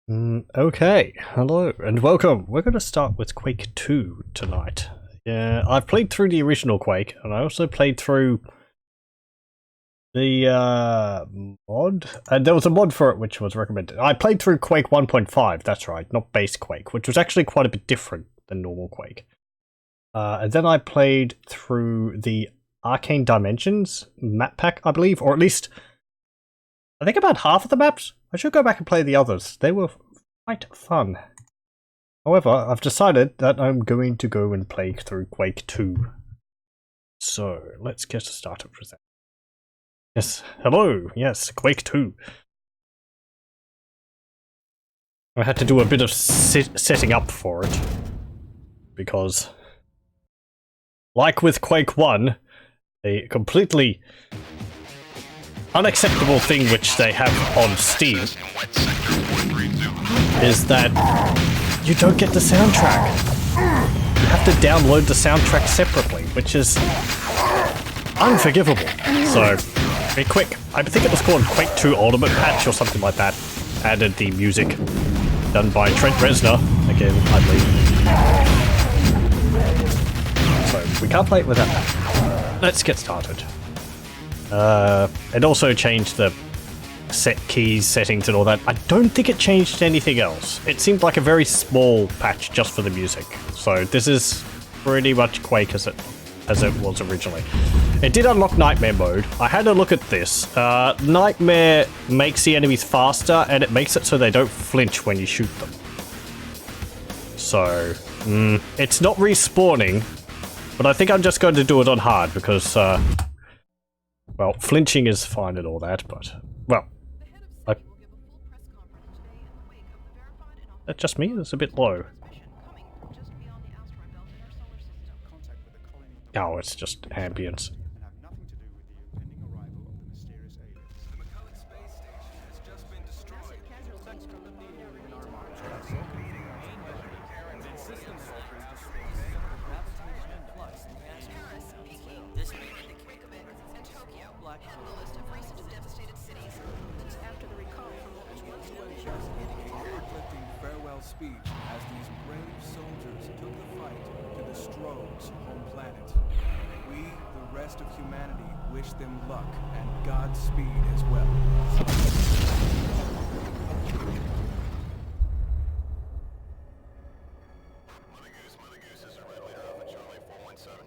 Okay, hello and welcome. We're going to start with Quake II tonight. Yeah, I've played through the original Quake, and I also played through the mod. And there was a mod for it which was recommended. I played through Quake 1.5, that's right, not base Quake, which was actually quite a bit different than normal Quake. And then I played through the Arcane Dimensions map pack, I believe, or at least I think about half of the maps. I should go back and play the others. They were quite fun. However, I've decided that I'm going to go and play through Quake II. So, let's get started with that. Yes, hello, yes, Quake II. I had to do a bit of setting up for it. Because, like with Quake 1, a completely unacceptable thing which they have on Steam is that you don't get the soundtrack. You have to download the soundtrack separately, which is unforgivable. So, very quick. I think it was called Quake II Ultimate Patch or something like that. Added the music done by Trent Reznor, again, I believe. So, we can't play it without that. Let's get started. It also changed the set keys settings and all that. I don't think it changed anything else. It seemed like a very small patch just for the music. So this is pretty much Quake as it was originally. It did unlock Nightmare mode. I had a look at this. Nightmare makes the enemies faster and it makes it so they don't flinch when you shoot them. So, it's not respawning, but I think I'm just going to do it on hard because, well, flinching is fine and all that, but, well, that's just me? It's a bit low. Oh, it's just ambience. Speech as these brave soldiers took the fight to the Strogg's home planet. We, the rest of humanity, wish them luck and Godspeed as well. Mother Goose, this is Red Leader Alpha Charlie 417.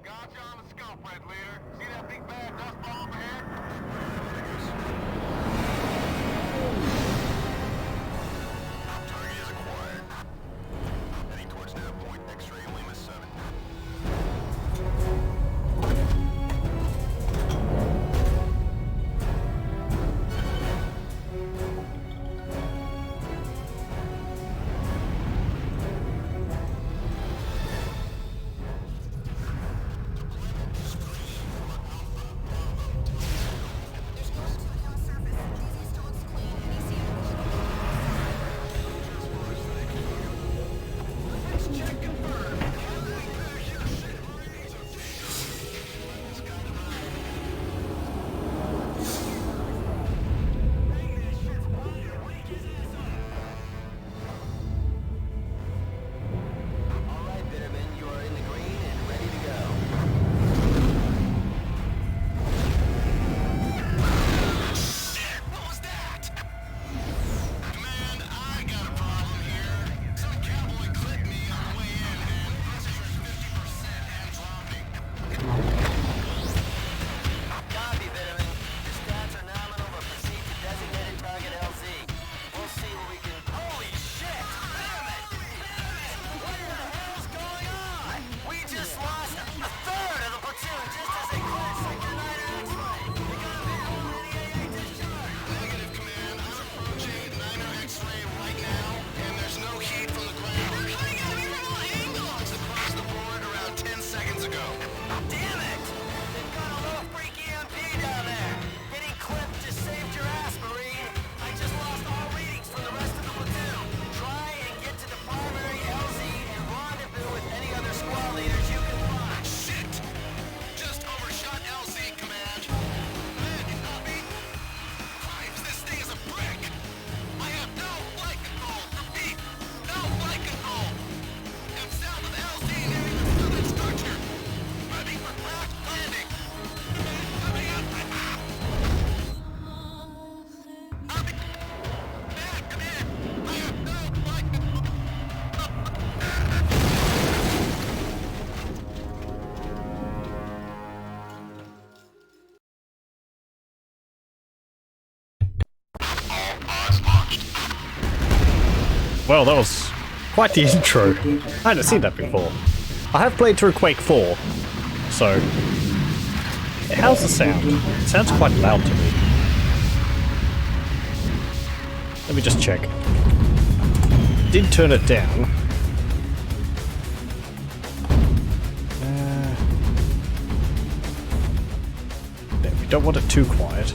Gotcha on the scope, Red Leader. See that big bad dust ball ahead? Mother Goose. Target is acquired. Heading towards nav point, X-ray Lima 7. Well, that was quite the intro. I hadn't seen that before. I have played through Quake 4, so... How's the sound? It sounds quite loud to me. Let me just check. Did turn it down. There, we don't want it too quiet.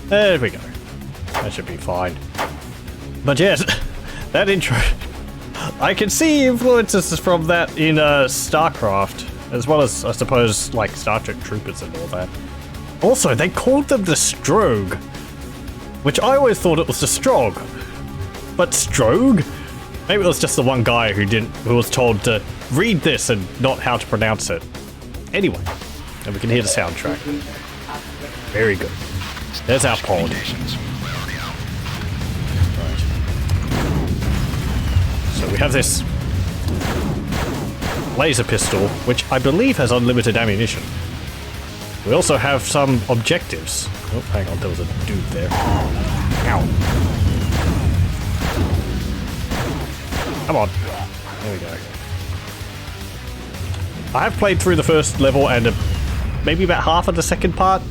There we go. That should be fine. But yes, that intro... I can see influences from that in StarCraft, as well as, I suppose, like Star Trek Troopers and all that. Also, they called them the Strogg, which I always thought it was the Strogg. But Strogg? Maybe it was just the one guy who was told to read this and not how to pronounce it. Anyway, and we can hear the soundtrack. Very good. There's our pod. So we have this laser pistol, which I believe has unlimited ammunition. We also have some objectives. Oh, hang on, there was a dude there. Ow. Come on. There we go. I have played through the first level and maybe about half of the second part.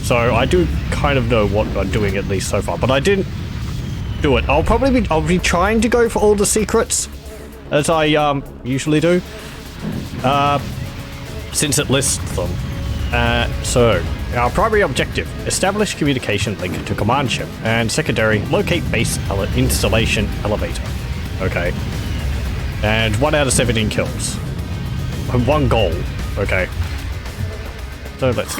So I do kind of know what I'm doing, at least so far, but I didn't do it. I'll be trying to go for all the secrets, as I usually do, since it lists them. So our primary objective: establish communication link to command ship, and secondary: locate base installation elevator. Okay, and 1 out of 17 kills, and 1 goal. Okay, so let's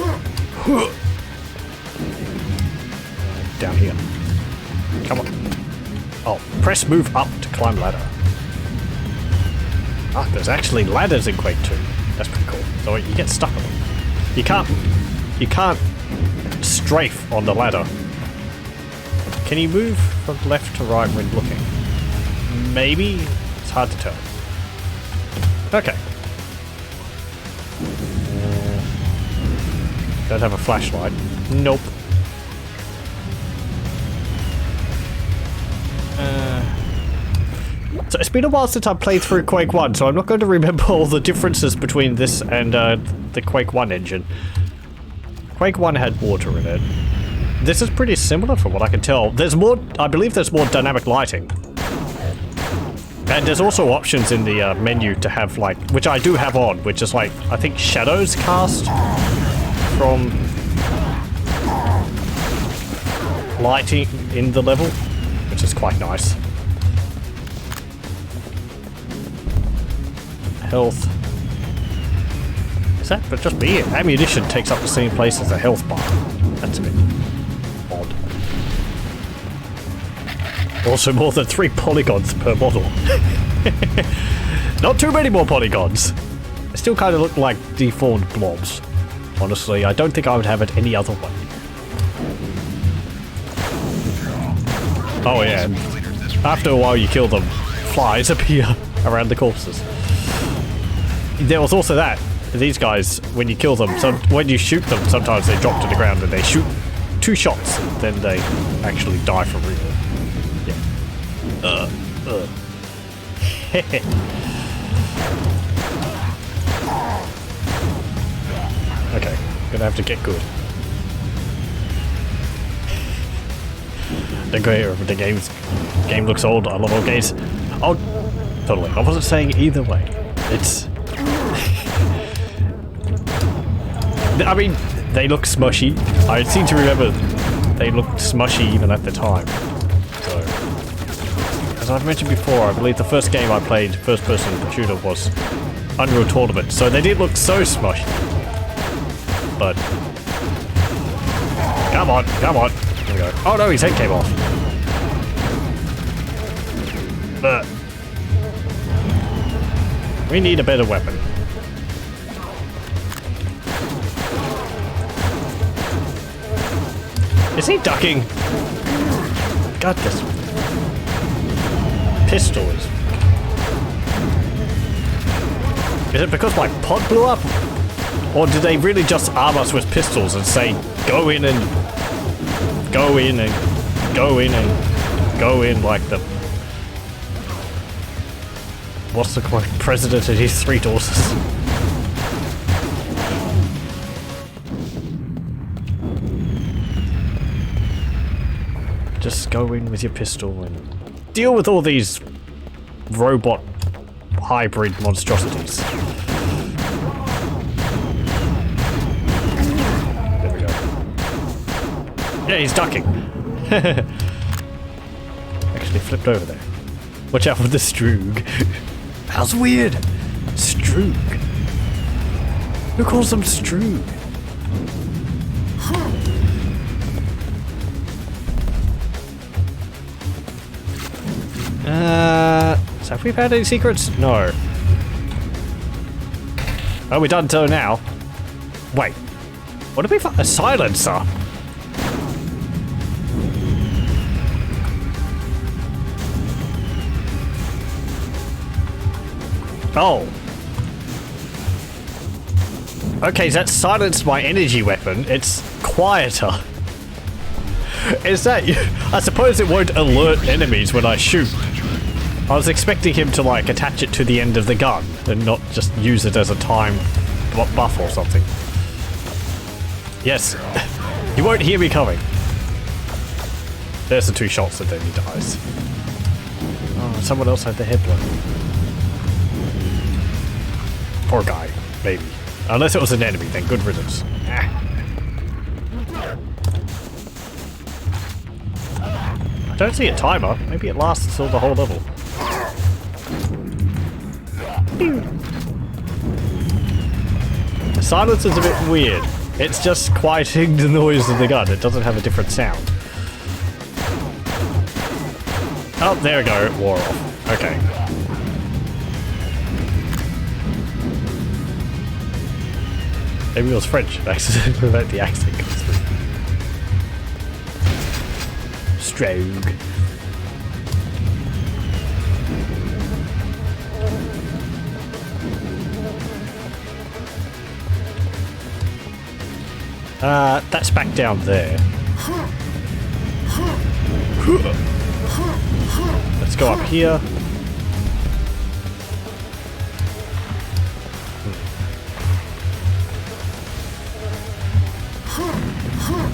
down here. Come on. Oh, press move up to climb ladder. Ah, there's actually ladders in Quake 2. That's pretty cool. So you get stuck on them. You can't strafe on the ladder. Can you move from left to right when looking? Maybe? It's hard to tell. Okay. Don't have a flashlight. Nope. So it's been a while since I played through Quake 1, so I'm not going to remember all the differences between this and the Quake 1 engine. Quake 1 had water in it. This is pretty similar from what I can tell. There's more, I believe there's more dynamic lighting. And there's also options in the menu to have, like, which I do have on, which is like, I think shadows cast from lighting in the level, which is quite nice. Health. Is that but just me? Ammunition takes up the same place as the health bar. That's a bit odd. Also more than 3 polygons per model. Not too many more polygons. They still kind of look like deformed blobs. Honestly, I don't think I would have it any other way. Oh yeah, and after a while you kill them, flies appear around the corpses. There was also that. These guys, when you kill them, when you shoot them, sometimes they drop to the ground and they shoot 2 shots, then they actually die for real. Yeah. Okay, gonna have to get good. The game looks old. I love old games. Oh, totally. I wasn't saying either way. It's. I mean, they look smushy. I seem to remember they looked smushy even at the time. So, as I've mentioned before, I believe the first game I played, first-person shooter, was Unreal Tournament. So they did look so smushy. But come on. There we go. Oh no, his head came off. We need a better weapon. Is he ducking? God, this pistol is... Is it because my pod blew up? Or did they really just arm us with pistols and say, go in and... Go in and... Go in and... go in like the... What's the quote? President and his 3 daughters. Just go in with your pistol and deal with all these robot hybrid monstrosities. There we go. Yeah, he's ducking. Actually flipped over there. Watch out for the Strogg. How's weird? Strogg. Who calls them Strogg? So have we found any secrets? No. Oh, we're done till now. Wait. What did we find? A silencer? Oh. Okay, so that silenced my energy weapon. It's quieter. Is that... I suppose it won't alert enemies when I shoot. I was expecting him to, like, attach it to the end of the gun and not just use it as a time buff or something. Yes. You won't hear me coming. There's the 2 shots and then he dies. Oh, someone else had their head blown. Poor guy. Maybe. Unless it was an enemy, then good riddance. I don't see a timer. Maybe it lasts till the whole level. The silence is a bit weird. It's just quieting the noise of the gun. It doesn't have a different sound. Oh, there we go. It wore off. Okay. Maybe it was French accident without the accent comes through. Strogg. That's back down there. Let's go up here.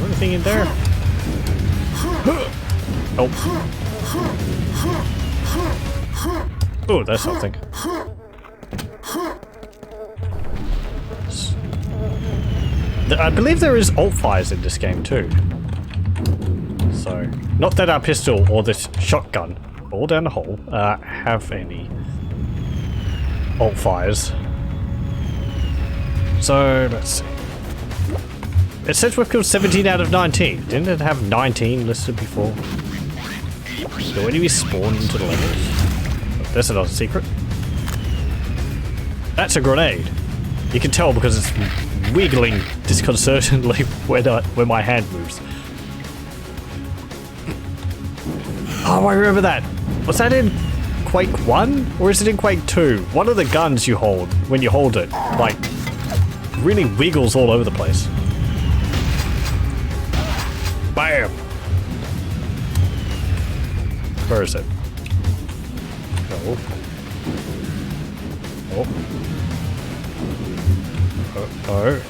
Anything in there? Oh. Oh, there's something. I believe there is alt fires in this game too. So, not that our pistol or this shotgun, all down the hole, have any alt fires. So, let's see. It says we've killed 17 out of 19. Didn't it have 19 listed before? Do enemies spawn into the levels? Oh, there's another secret. That's a grenade. You can tell because it's wiggling disconcertingly when my hand moves. Oh, I remember that. Was that in Quake 1? Or is it in Quake 2? One of the guns you hold, when you hold it, like, really wiggles all over the place. Bam! Where is it? Oh. Oh. Oh.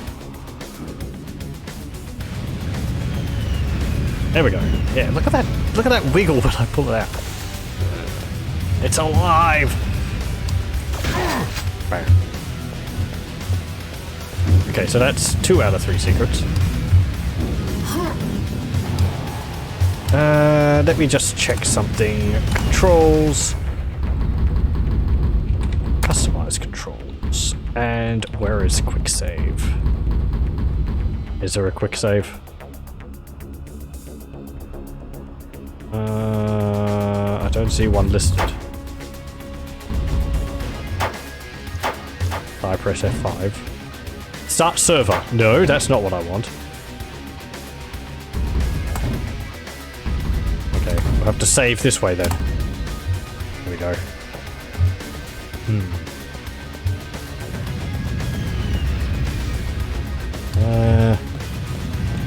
There we go. Yeah, look at that. Look at that wiggle when I pull it out. It's alive! Bam. Okay, so that's 2 out of 3 secrets. Let me just check something. Controls. Customize controls. And where is quick save? Is there a quick save? I don't see one listed. I press F5. Start server. No, that's not what I want. Okay, we'll have to save this way then. There we go.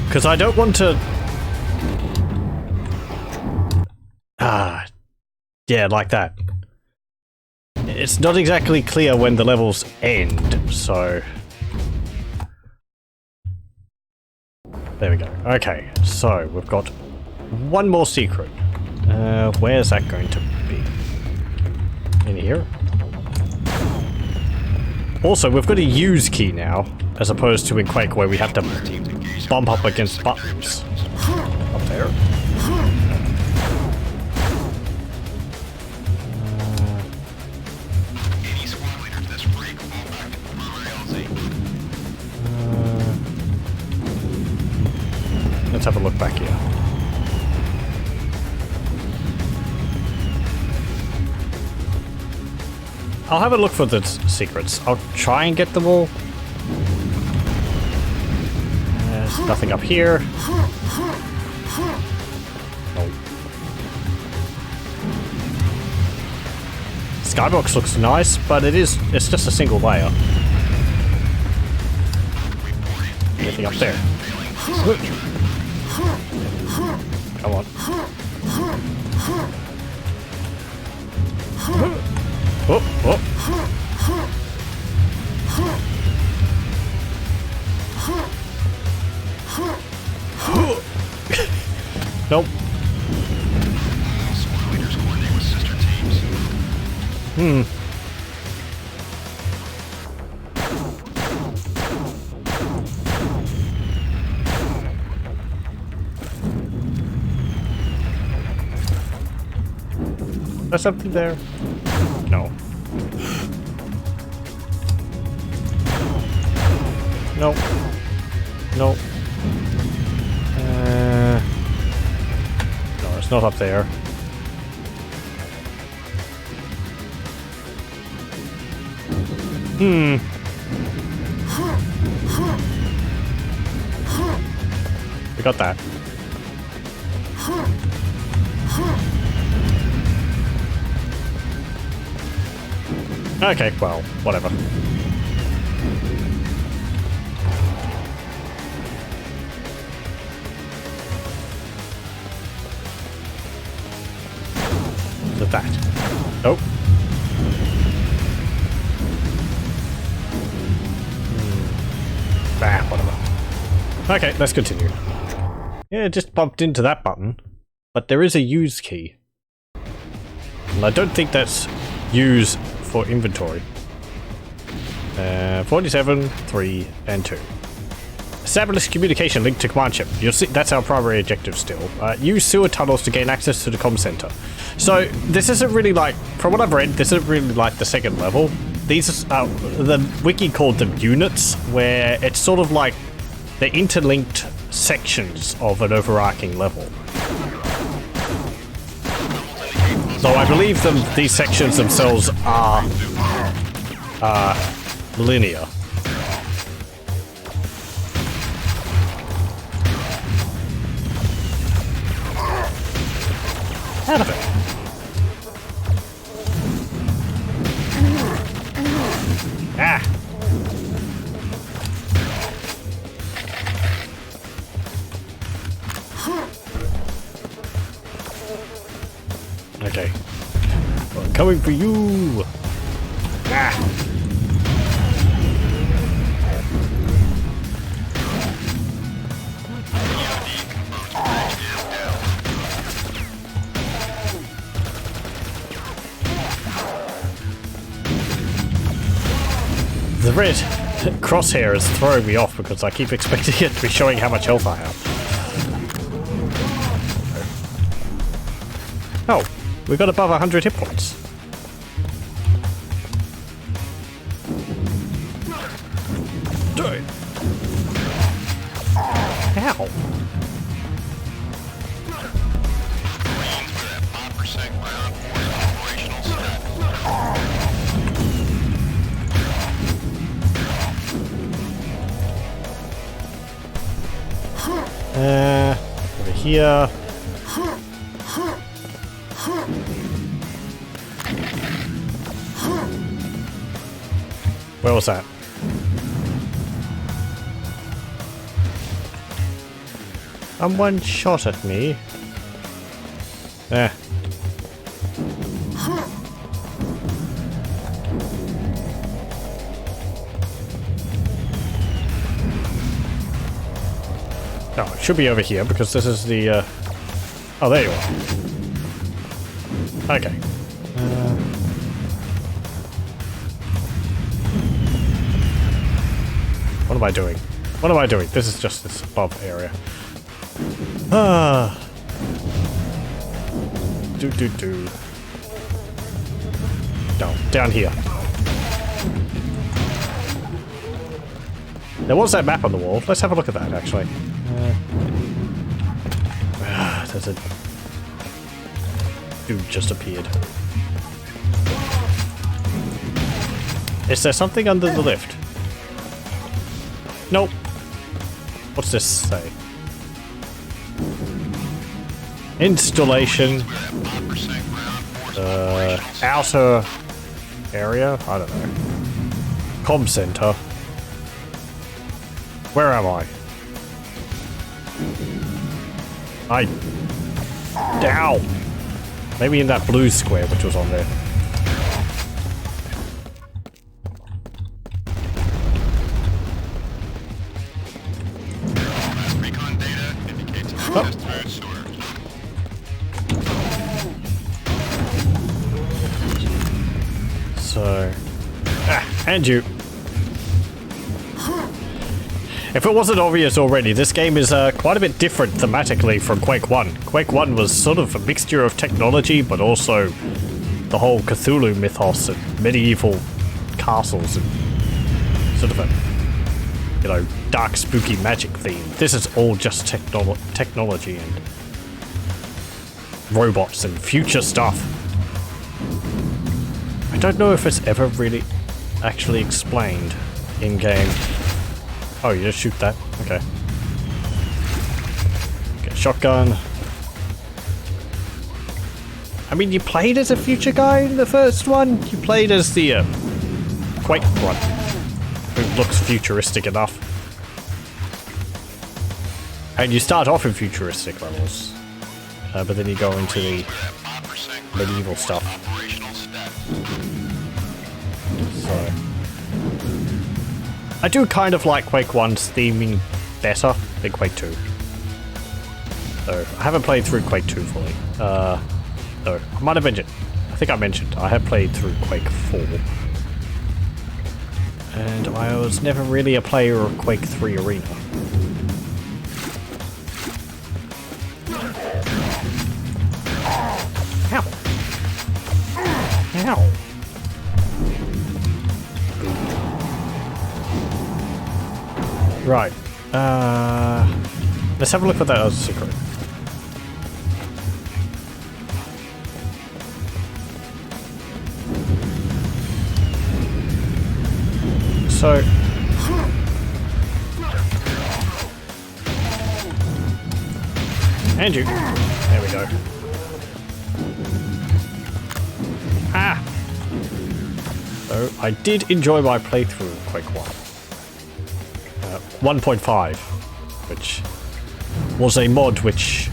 Because I don't want to... Yeah, like that. It's not exactly clear when the levels end, so... There we go. Okay, so we've got one more secret. Where's that going to be? In here? Also, we've got a use key now, as opposed to in Quake where we have to bump up against buttons. Up there. Let's have a look back here. I'll have a look for the secrets. I'll try and get them all. There's nothing up here. Nope. Skybox looks nice, but it's just a single layer. Anything up there? Come on. Oh, oh. Nope. There's something there. No. Nope. Nope. No, it's not up there. We got that. Okay, well, whatever. Look at that. Oh. Whatever. Okay, let's continue. Yeah, it just bumped into that button, but there is a use key. And I don't think that's use for inventory. 47, 3, and 2. Establish communication linked to command ship. You'll see that's our primary objective still. Use sewer tunnels to gain access to the comm center. So this isn't really like, from what I've read, this isn't really like the second level. These are, the wiki called them units, where it's sort of like the interlinked sections of an overarching level. So I believe these sections themselves are linear. Out of it. Ah. Okay. I'm coming for you. Ah. The red crosshair is throwing me off because I keep expecting it to be showing how much health I have. Oh, we got above 100 hit points. Dude. Ow. Over here. Where was that? Someone shot at me. No, it should be over here because this is the. Oh, there you are. Okay. What am I doing? What am I doing? This is just this above area. Ah. Do. No, down here. There was that map on the wall. Let's have a look at that, actually. There's a dude just appeared. Is there something under the lift? Nope. What's this say? Installation. Outer area? I don't know. Comm center. Where am I? Ow! Maybe in that blue square which was on there. Recon data indicates access through sewers. So... and you. If it wasn't obvious already, this game is quite a bit different thematically from Quake 1. Quake 1 was sort of a mixture of technology, but also the whole Cthulhu mythos and medieval castles and sort of a, you know, dark, spooky magic theme. This is all just technology and robots and future stuff. I don't know if it's ever really actually explained in-game. Oh, you just shoot that? Okay. Get shotgun. I mean, you played as a future guy in the first one? You played as the, Quake one, who looks futuristic enough. And you start off in futuristic levels. But then you go into the medieval stuff. So... I do kind of like Quake 1's theming better than Quake 2. So, I haven't played through Quake 2 fully. No, I might have mentioned. I think I mentioned I have played through Quake 4. And I was never really a player of Quake 3 Arena. Ow! Ow! Right. Let's have a look at that other secret. So... and you. There we go. Ah! So, I did enjoy my playthrough of Quake 1. 1.5, which was a mod which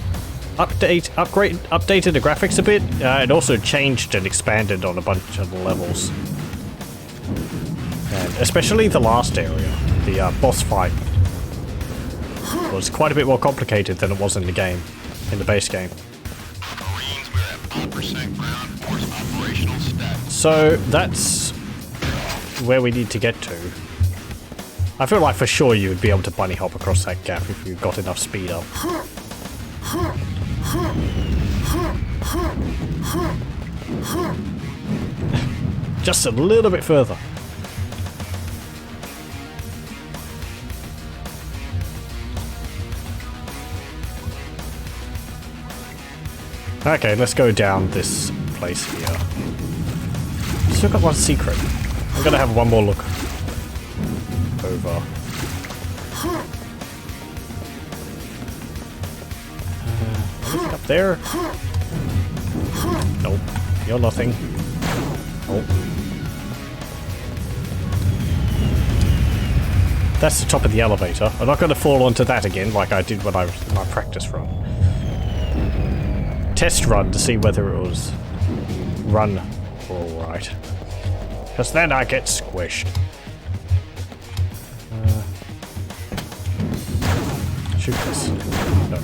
updated the graphics a bit. It also changed and expanded on a bunch of the levels, and especially the last area, the boss fight, was quite a bit more complicated than it was in the game, in the base game. So that's where we need to get to. I feel like for sure you would be able to bunny hop across that gap if you got enough speed up. Just a little bit further. Okay, let's go down this place here. Still got one secret. I'm gonna have one more look over. Anything up there? Nope. You're nothing. Nope. That's the top of the elevator. I'm not going to fall onto that again like I did when I was in my practice run. Test run to see whether it was run alright. Because then I get squished. Shoot this. No.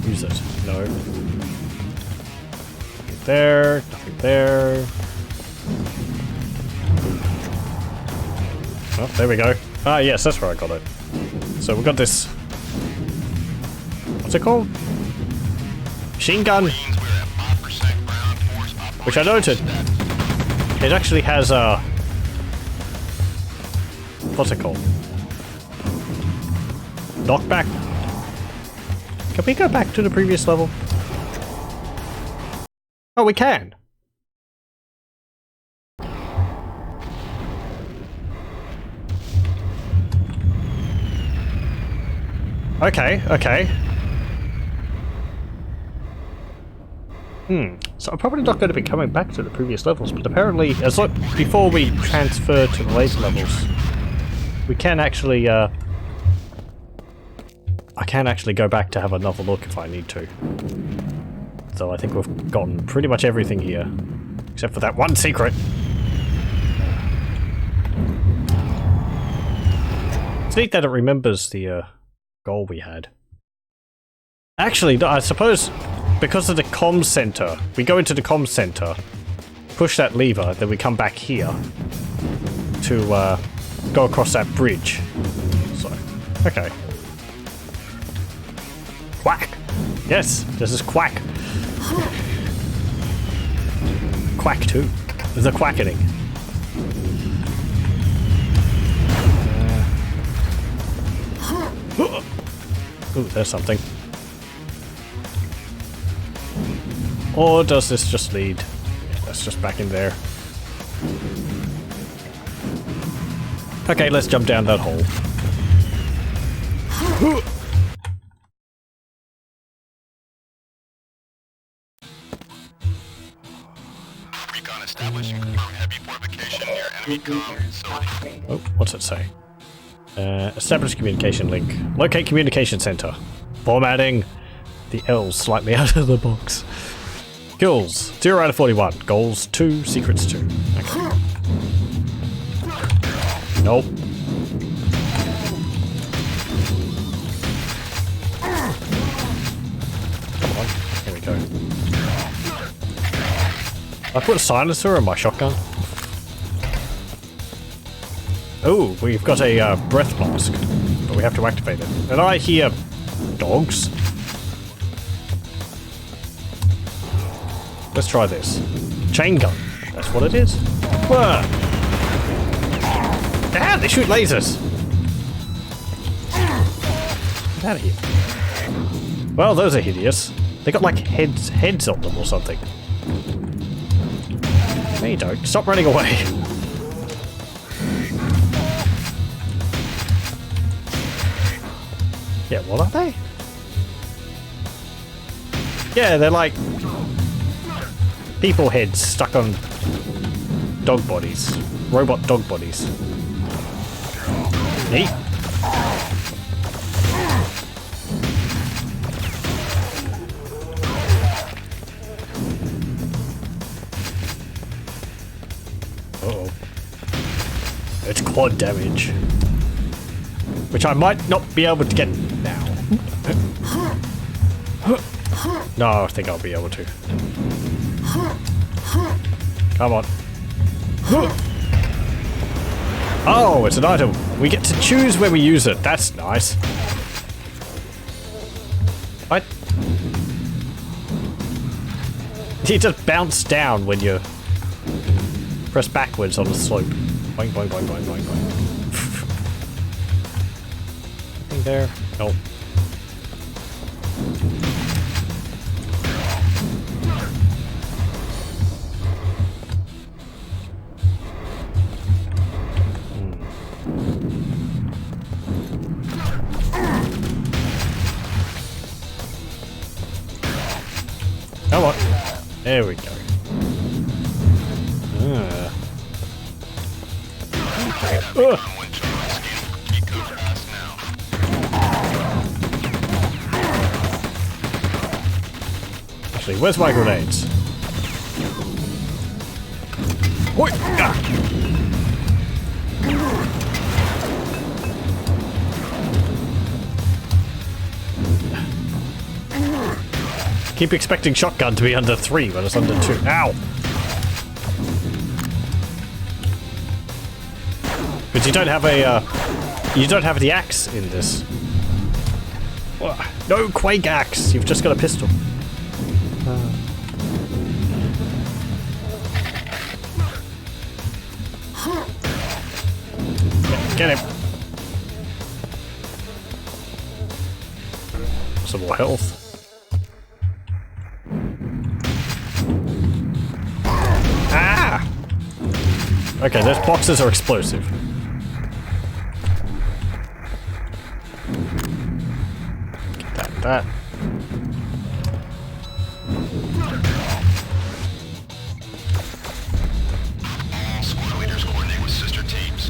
Use it. No. Nothing there. Nothing there. Oh, there we go. Ah, yes, that's where I got it. So we got this. What's it called? Machine gun. Which I noted. It actually has a. What's it called? Knockback. Can we go back to the previous level? Oh, we can. Okay, okay. So I'm probably not going to be coming back to the previous levels, but apparently, as like before we transfer to the later levels, we can actually, I can actually go back to have another look if I need to. So I think we've gotten pretty much everything here, except for that one secret. It's neat that it remembers the goal we had. Actually, I suppose because of the comms center, we go into the comms center, push that lever, then we come back here to go across that bridge. So, okay. Quack! Yes, this is Quack. Quake II. The quackening. Ooh, there's something. Or does this just lead? Yeah, that's just back in there. Okay, let's jump down that hole. Recon established and confirm heavy fortification near enemy comm facility. Oh, what's it say? Establish communication link. Locate communication center. Formatting. The L's slightly out of the box. Kills 0 out of 41. Goals 2. Secrets 2. Okay. Nope. Come on. Here we go. I put a silencer in my shotgun. Oh, we've got a breath mask, but we have to activate it. And I hear dogs. Let's try this. Chain gun. That's what it is. Whoa. Ah, they shoot lasers. Get out of here. Well, those are hideous. They got like heads on them or something. No, you don't. Stop running away. Yeah, what are they? Yeah, they're like people heads stuck on dog bodies. Robot dog bodies. Neat. Uh-oh. It's quad damage. Which I might not be able to get now. No, I think I'll be able to. Come on. Oh, it's an item. We get to choose where we use it. That's nice. What? You just bounce down when you press backwards on the slope. Boing, boing, boing, boing, boing, boing. Anything there? Nope. Come on. There we go. Actually, where's my grenades? Oi! Ah. Keep expecting shotgun to be under 3 when it's under 2. Ow! But you don't have a, you don't have the axe in this. No Quake axe, you've just got a pistol. Get him. Some more health. Ah! Okay, those boxes are explosive. Get that. All squad leaders coordinate with sister teams.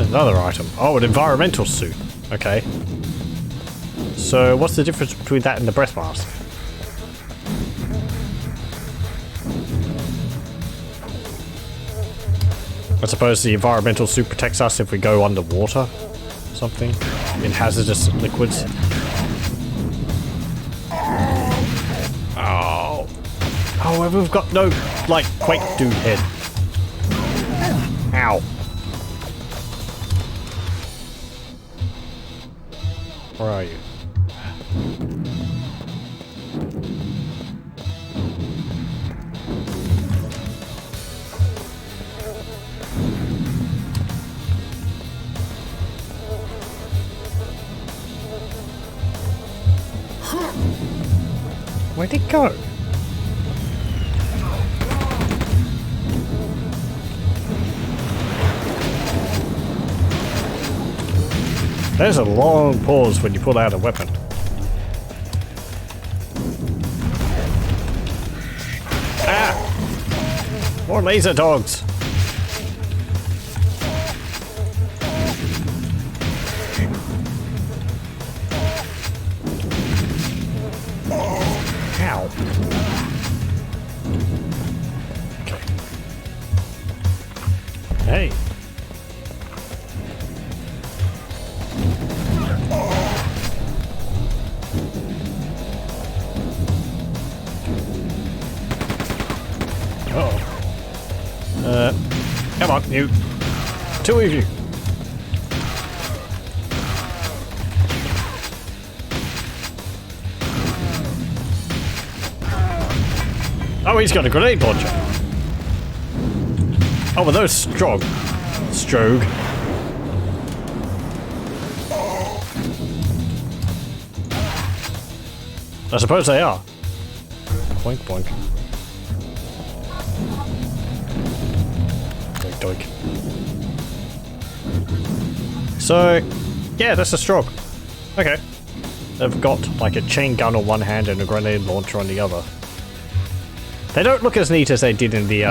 Another item. Oh, an environmental suit. Okay. So, what's the difference between that and the breath mask? I suppose the environmental suit protects us if we go underwater. Something. In hazardous liquids. Oh. Oh, we've got no, like, Quake II head. Ow. Where are you? Where'd it go? There's a long pause when you pull out a weapon. Ah! More laser dogs! Ow. Okay. Hey. Come on, you. 2 of you. Oh, he's got a grenade launcher. Oh, well, those Strogg. Strogg. I suppose they are. Boink, boink. Doink. So, yeah, that's a Strogg. Okay. They've got like a chain gun on one hand and a grenade launcher on the other. They don't look as neat as they did in the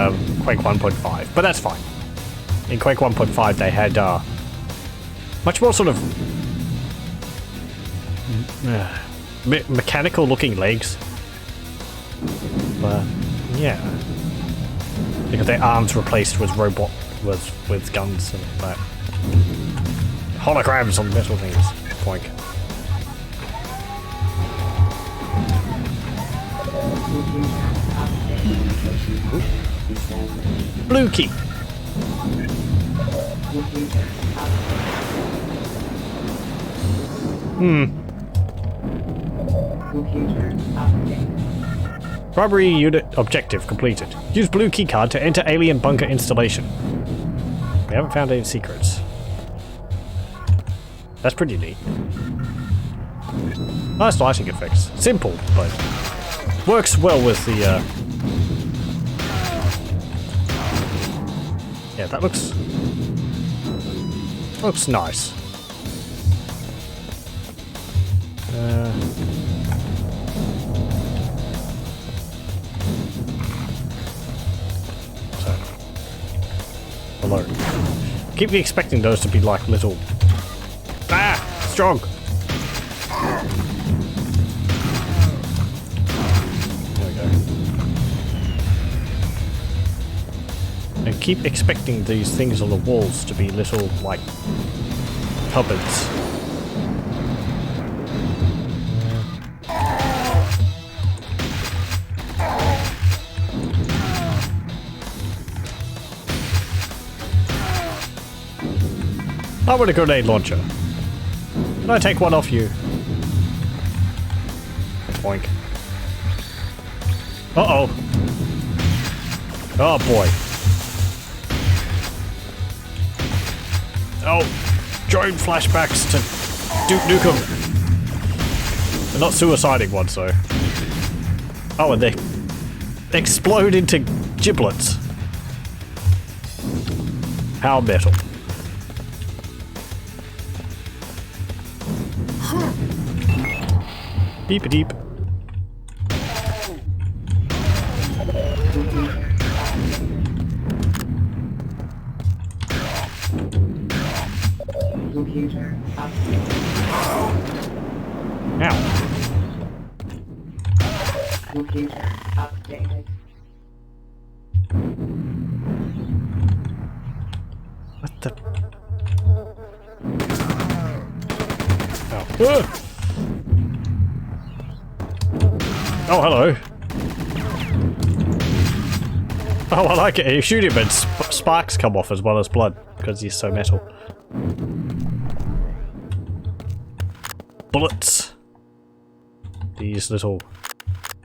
Quake 1.5, but that's fine. In Quake 1.5 they had much more sort of mechanical looking legs. But yeah. Because their arms replaced with robot with guns and that. Holograms on metal things. Boink. Blue key. Robbery unit objective completed. Use blue keycard to enter alien bunker installation. We haven't found any secrets. That's pretty neat. Nice lighting effects. Simple, but works well with the yeah, that looks nice. Hello. Keep expecting those to be like little... Ah! Strogg! There we go. And keep expecting these things on the walls to be little, like, cupboards. I want a grenade launcher. Can I take one off you? Boink. Uh-oh. Oh, boy. Oh, drone flashbacks to Duke Nukem. They're not suiciding ones, though. Oh, and they explode into giblets. How metal. Deep-a-deep. Computer updated. Ow. Computer updated. What the? Oh. Whoa. Oh, hello. Oh, I like it. You shoot him and sparks come off as well as blood because he's so metal. Bullets. These little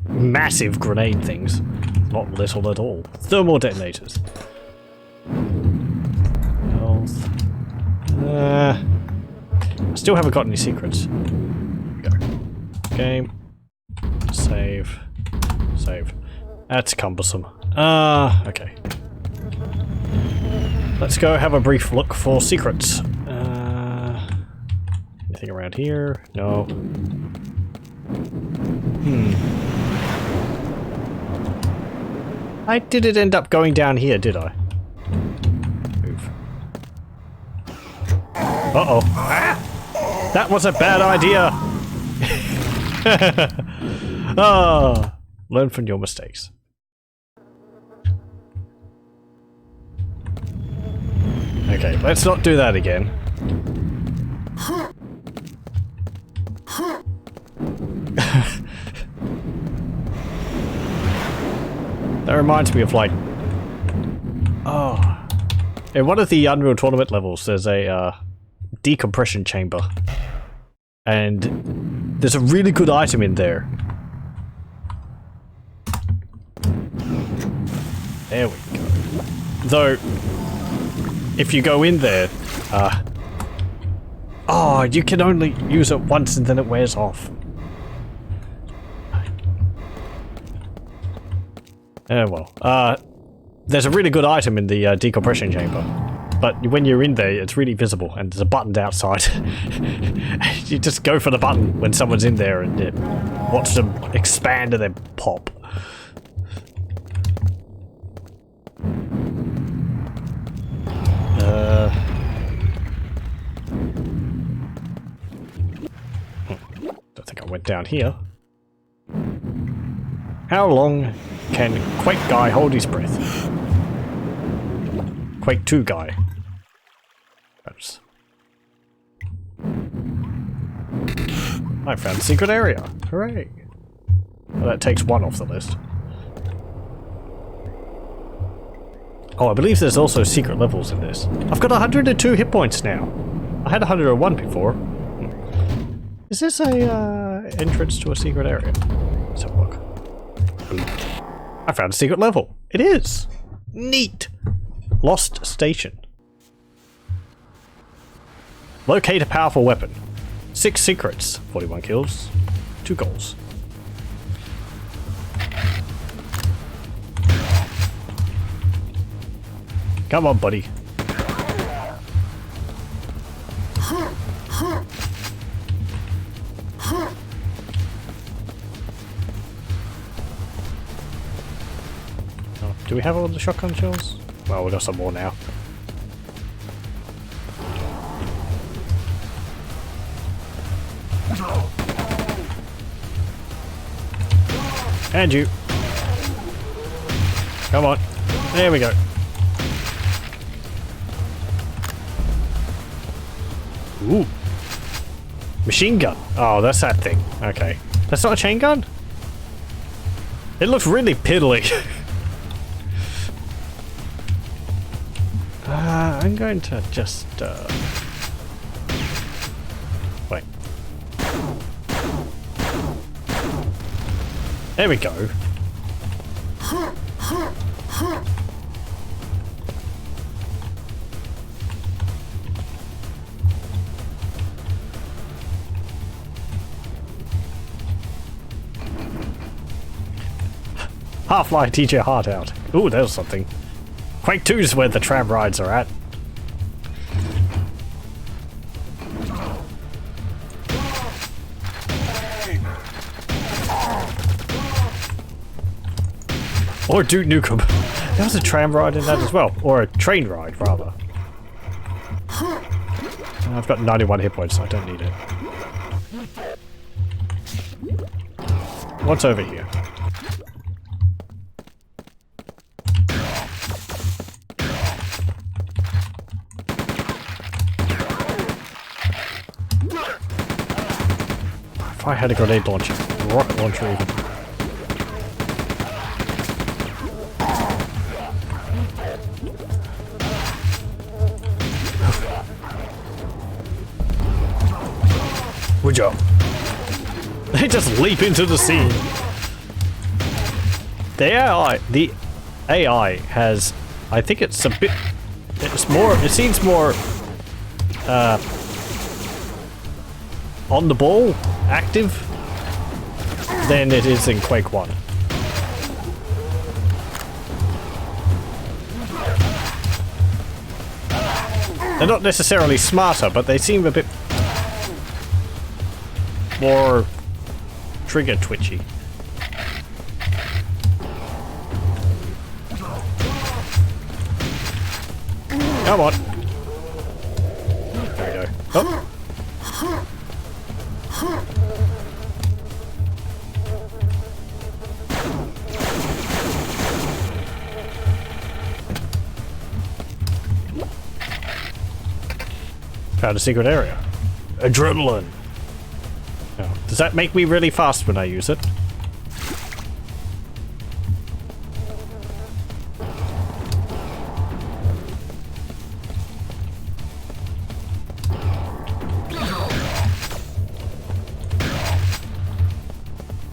massive grenade things. Not little at all. Thermal detonators. Health. I still haven't got any secrets. Go. Game. Save. Save. That's cumbersome. Okay. Let's go have a brief look for secrets. Anything around here? No. I didn't end up going down here, did I? Move. Uh-oh. Ah! That was a bad idea! Ah, learn from your mistakes. Okay, let's not do that again. That reminds me of like... Oh. In one of the Unreal Tournament levels, there's a decompression chamber. And there's a really good item in there. There we go. Though, if you go in there, oh, you can only use it once and then it wears off. Well, there's a really good item in the decompression chamber, but when you're in there, it's really visible, and there's a button outside. You just go for the button when someone's in there, and it watch them expand and then pop. Don't think I went down here. How long can Quake guy hold his breath? Quake II guy. Perhaps. I found a secret area. Hooray. Well, that takes one off the list. Oh, I believe there's also secret levels in this. I've got 102 hit points now. I had 101 before. Is this a entrance to a secret area? Let's have a look. I found a secret level. It is! Neat! Lost Station. Locate a powerful weapon. 6 secrets. 41 kills. 2 goals. Come on, buddy. Oh, do we have all the shotgun shells? Well, we got some more now. And you. Come on. There we go. Ooh. Machine gun. Oh, that's that thing. Okay. That's not a chain gun? It looks really piddly. I'm going to just There we go. Half-Life teach your heart out. Ooh, there's something. Quake 2 is where the tram rides are at. Or Duke Nukem. There was a tram ride in that as well. Or a train ride, rather. I've got 91 hit points, so I don't need it. What's over here? If I had a grenade launcher, a rocket launcher even. Good job. They just leap into the scene. The AI has, I think it's a bit, it seems more, on the ball, active, than it is in Quake 1. They're not necessarily smarter, but they seem a bit more trigger twitchy. Come on. There we go. Oh. Found a secret area. Adrenaline. Oh, does that make me really fast when I use it?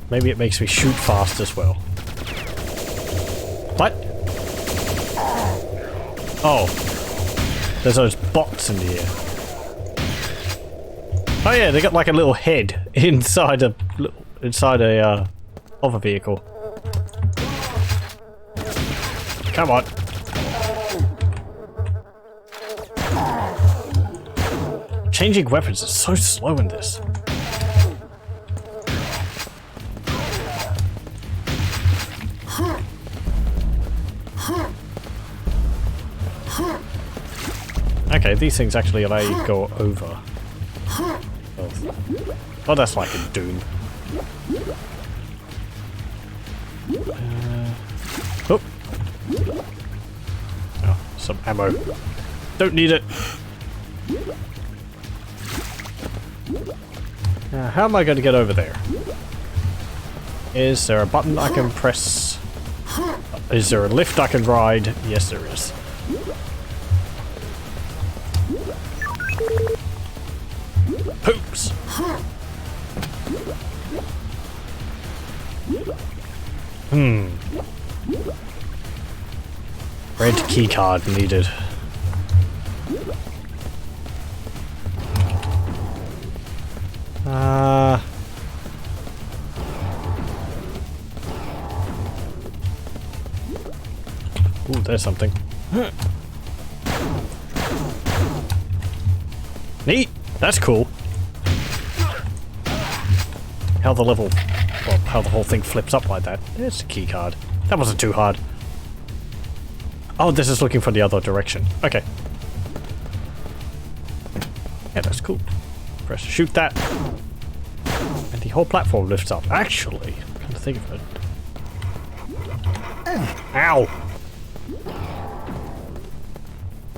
Maybe it makes me shoot fast as well. What? Oh. There's those bots in here. Oh yeah, they got like a little head inside a of a vehicle. Come on. Changing weapons is so slow in this. Okay, these things actually allow you to go over. Oh, that's like in Doom. Oh. Oh, some ammo. Don't need it. How am I going to get over there? Is there a button I can press? Is there a lift I can ride? Yes, there is. Poops! Red keycard needed. Ooh, there's something. Neat! That's cool. How the level, well, how the whole thing flips up like that. It's a key card. That wasn't too hard. Oh, this is looking for the other direction. Okay. Yeah, that's cool. Press shoot that. And the whole platform lifts up. Actually, come to think of it. Ow!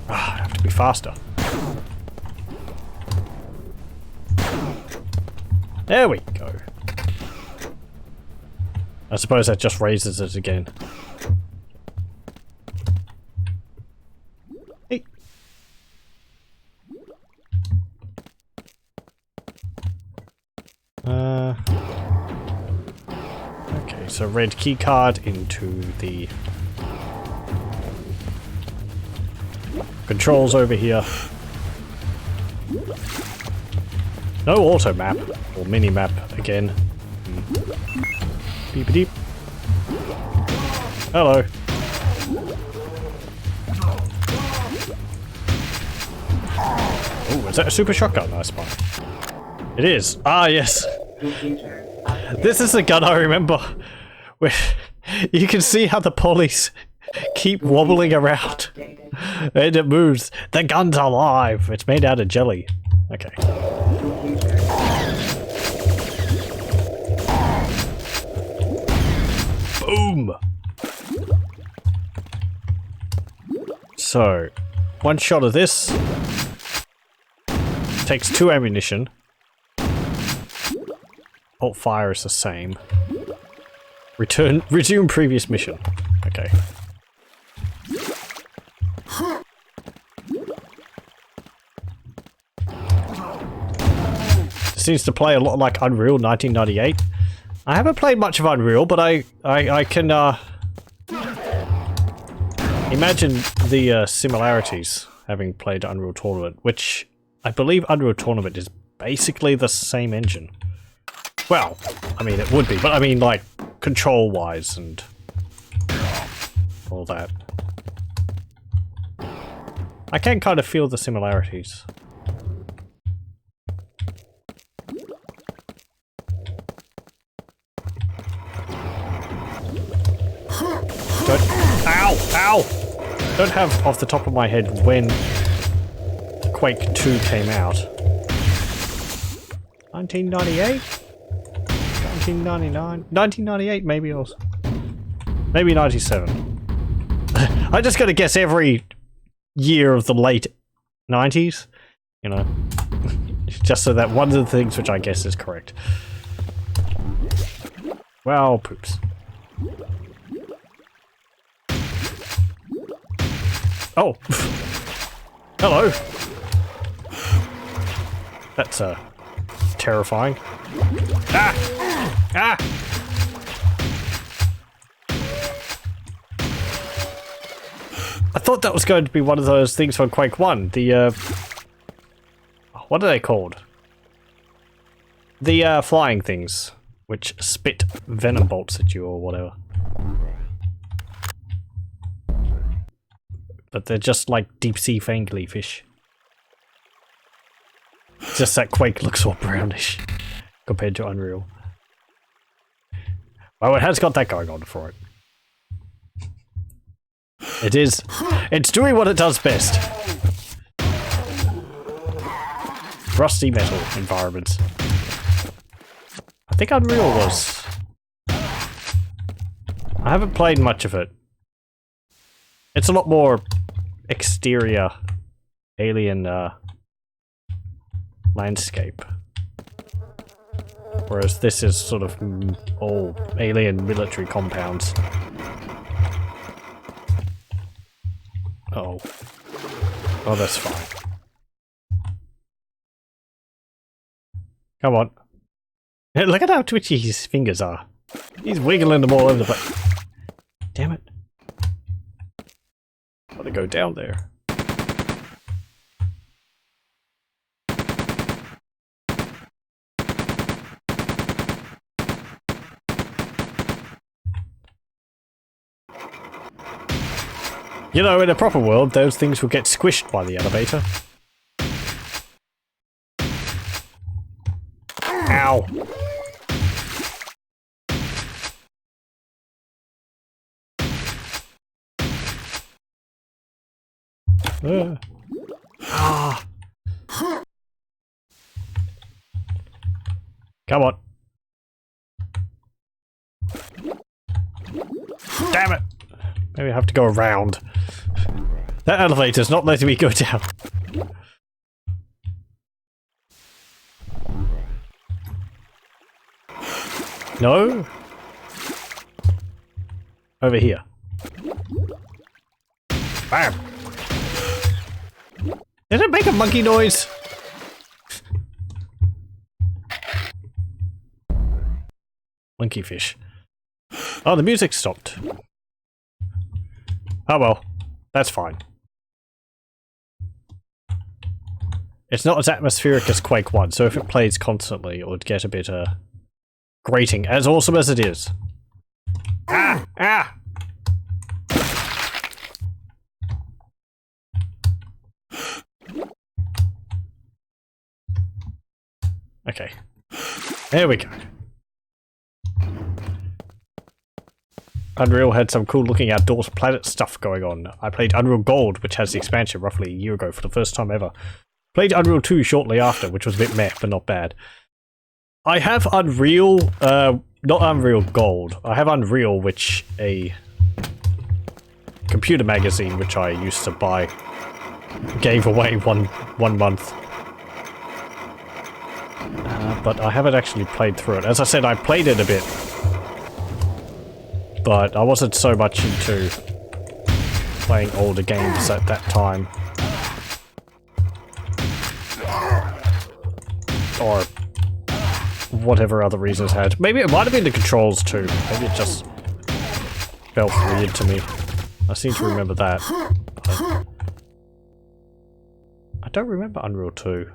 Ah, I have to be faster. There we go. I suppose that just raises it again. Hey. Okay, So red key card into the controls over here. No auto map or mini map again. Beep deep. Hello. Oh, is that a super shotgun I spy? It is. Ah, yes. Computer updated. This is the gun I remember. Where you can see how the police keep wobbling around. Updated. And it moves. The gun's alive. It's made out of jelly. Okay. Computer. Boom! So, one shot of this takes 2 ammunition. Alt fire is the same. Resume previous mission. Okay. Seems to play a lot like Unreal 1998. I haven't played much of Unreal, but I can imagine the similarities having played Unreal Tournament, which I believe Unreal Tournament is basically the same engine. Well, I mean it would be, but I mean like control-wise and all that. I can kind of feel the similarities. Ow! Don't have off the top of my head when Quake II came out. 1998? 1999? 1998 maybe, or maybe 97. I just gotta guess every year of the late 90s, you know, just so that one of the things which I guess is correct. Well, poops. Oh! Hello! That's, terrifying. Ah! Ah! I thought that was going to be one of those things from Quake 1. The, what are they called? The, flying things, which spit venom bolts at you or whatever. But they're just like deep-sea fangly fish. Just that Quake looks all brownish compared to Unreal. Well, it has got that going on for it. It is. It's doing what it does best. Rusty metal environments. I think Unreal was... I haven't played much of it. It's a lot more exterior alien landscape. Whereas this is sort of all alien military compounds. Oh. Oh, that's fine. Come on. Look at how twitchy his fingers are. He's wiggling them all over the place. Damn it. Gotta go down there. You know, in a proper world, those things will get squished by the elevator. Ow! Ah! Come on. Damn it! Maybe I have to go around. That elevator's not letting me go down. No? Over here. Bam! Did it make a monkey noise? Monkey fish. Oh, the music stopped. Oh well, that's fine. It's not as atmospheric as Quake 1, so if it plays constantly, it would get a bit, grating, as awesome as it is. Ah! Ah! Okay. There we go. Unreal had some cool looking outdoors planet stuff going on. I played Unreal Gold, which has the expansion roughly a year ago for the first time ever. Played Unreal 2 shortly after, which was a bit meh, but not bad. I have Unreal, not Unreal Gold. I have Unreal, which a computer magazine, which I used to buy, gave away one month. But I haven't actually played through it. As I said, I played it a bit, but I wasn't so much into playing older games at that time. Or whatever other reasons had. Maybe it might have been the controls too. Maybe it just felt weird to me. I seem to remember that. I don't remember Unreal 2.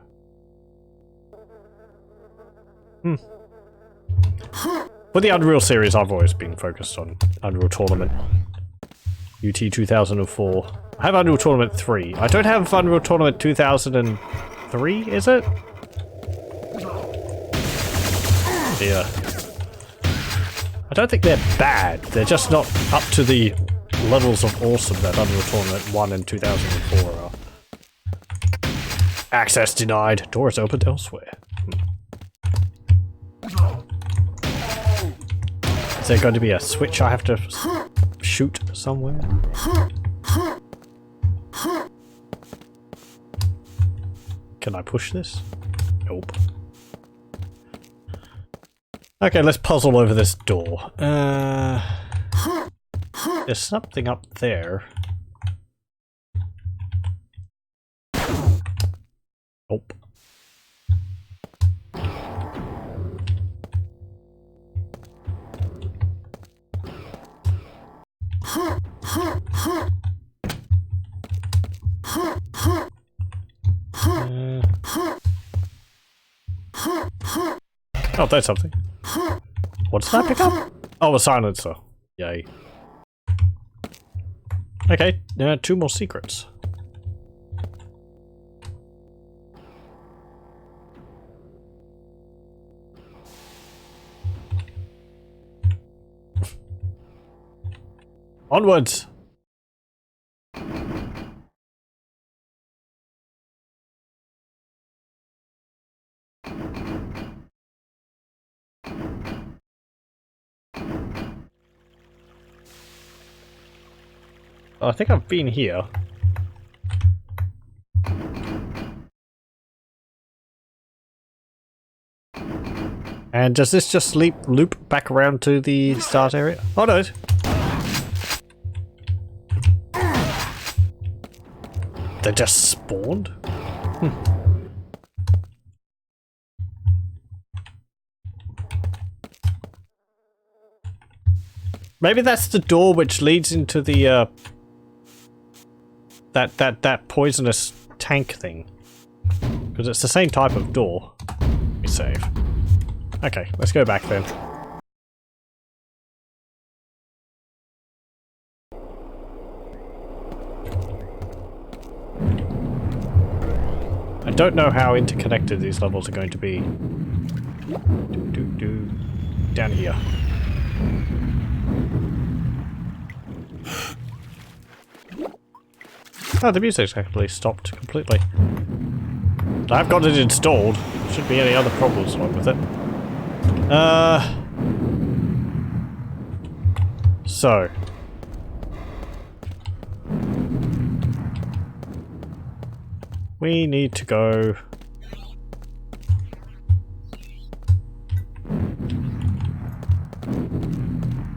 For the Unreal series, I've always been focused on Unreal Tournament. UT 2004. I have Unreal Tournament 3. I don't have Unreal Tournament 2003, is it? Yeah. I don't think they're bad. They're just not up to the levels of awesome that Unreal Tournament 1 and 2004 are. Access denied. Doors opened elsewhere. Is there going to be a switch I have to shoot somewhere? Can I push this? Nope. Okay, let's puzzle over this door. There's something up there. Nope. Oh, there's something. What did I pick up? Oh, a silencer. Yay. Okay, 2 more secrets. Onwards! I think I've been here. And does this just loop back around to the start area? Oh no! They just spawned? Maybe that's the door which leads into the that poisonous tank thing. Because it's the same type of door. Let me save. Okay, let's go back then. I don't know how interconnected these levels are going to be. Down here. Oh, the music's actually stopped completely. I've got it installed. Shouldn't be any other problems along with it. So. We need to go...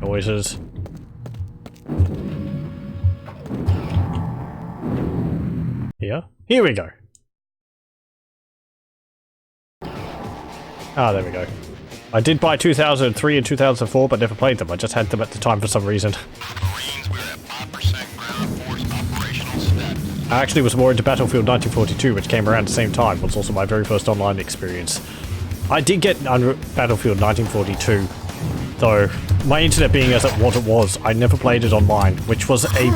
Noises. Here we go. Ah, there we go. I did buy 2003 and 2004, but never played them. I just had them at the time for some reason. Marines, we're at 5% ground force operational status. I actually was more into Battlefield 1942, which came around the same time. It was also my very first online experience. I did get Battlefield 1942, though my internet being as it was, I never played it online, which was a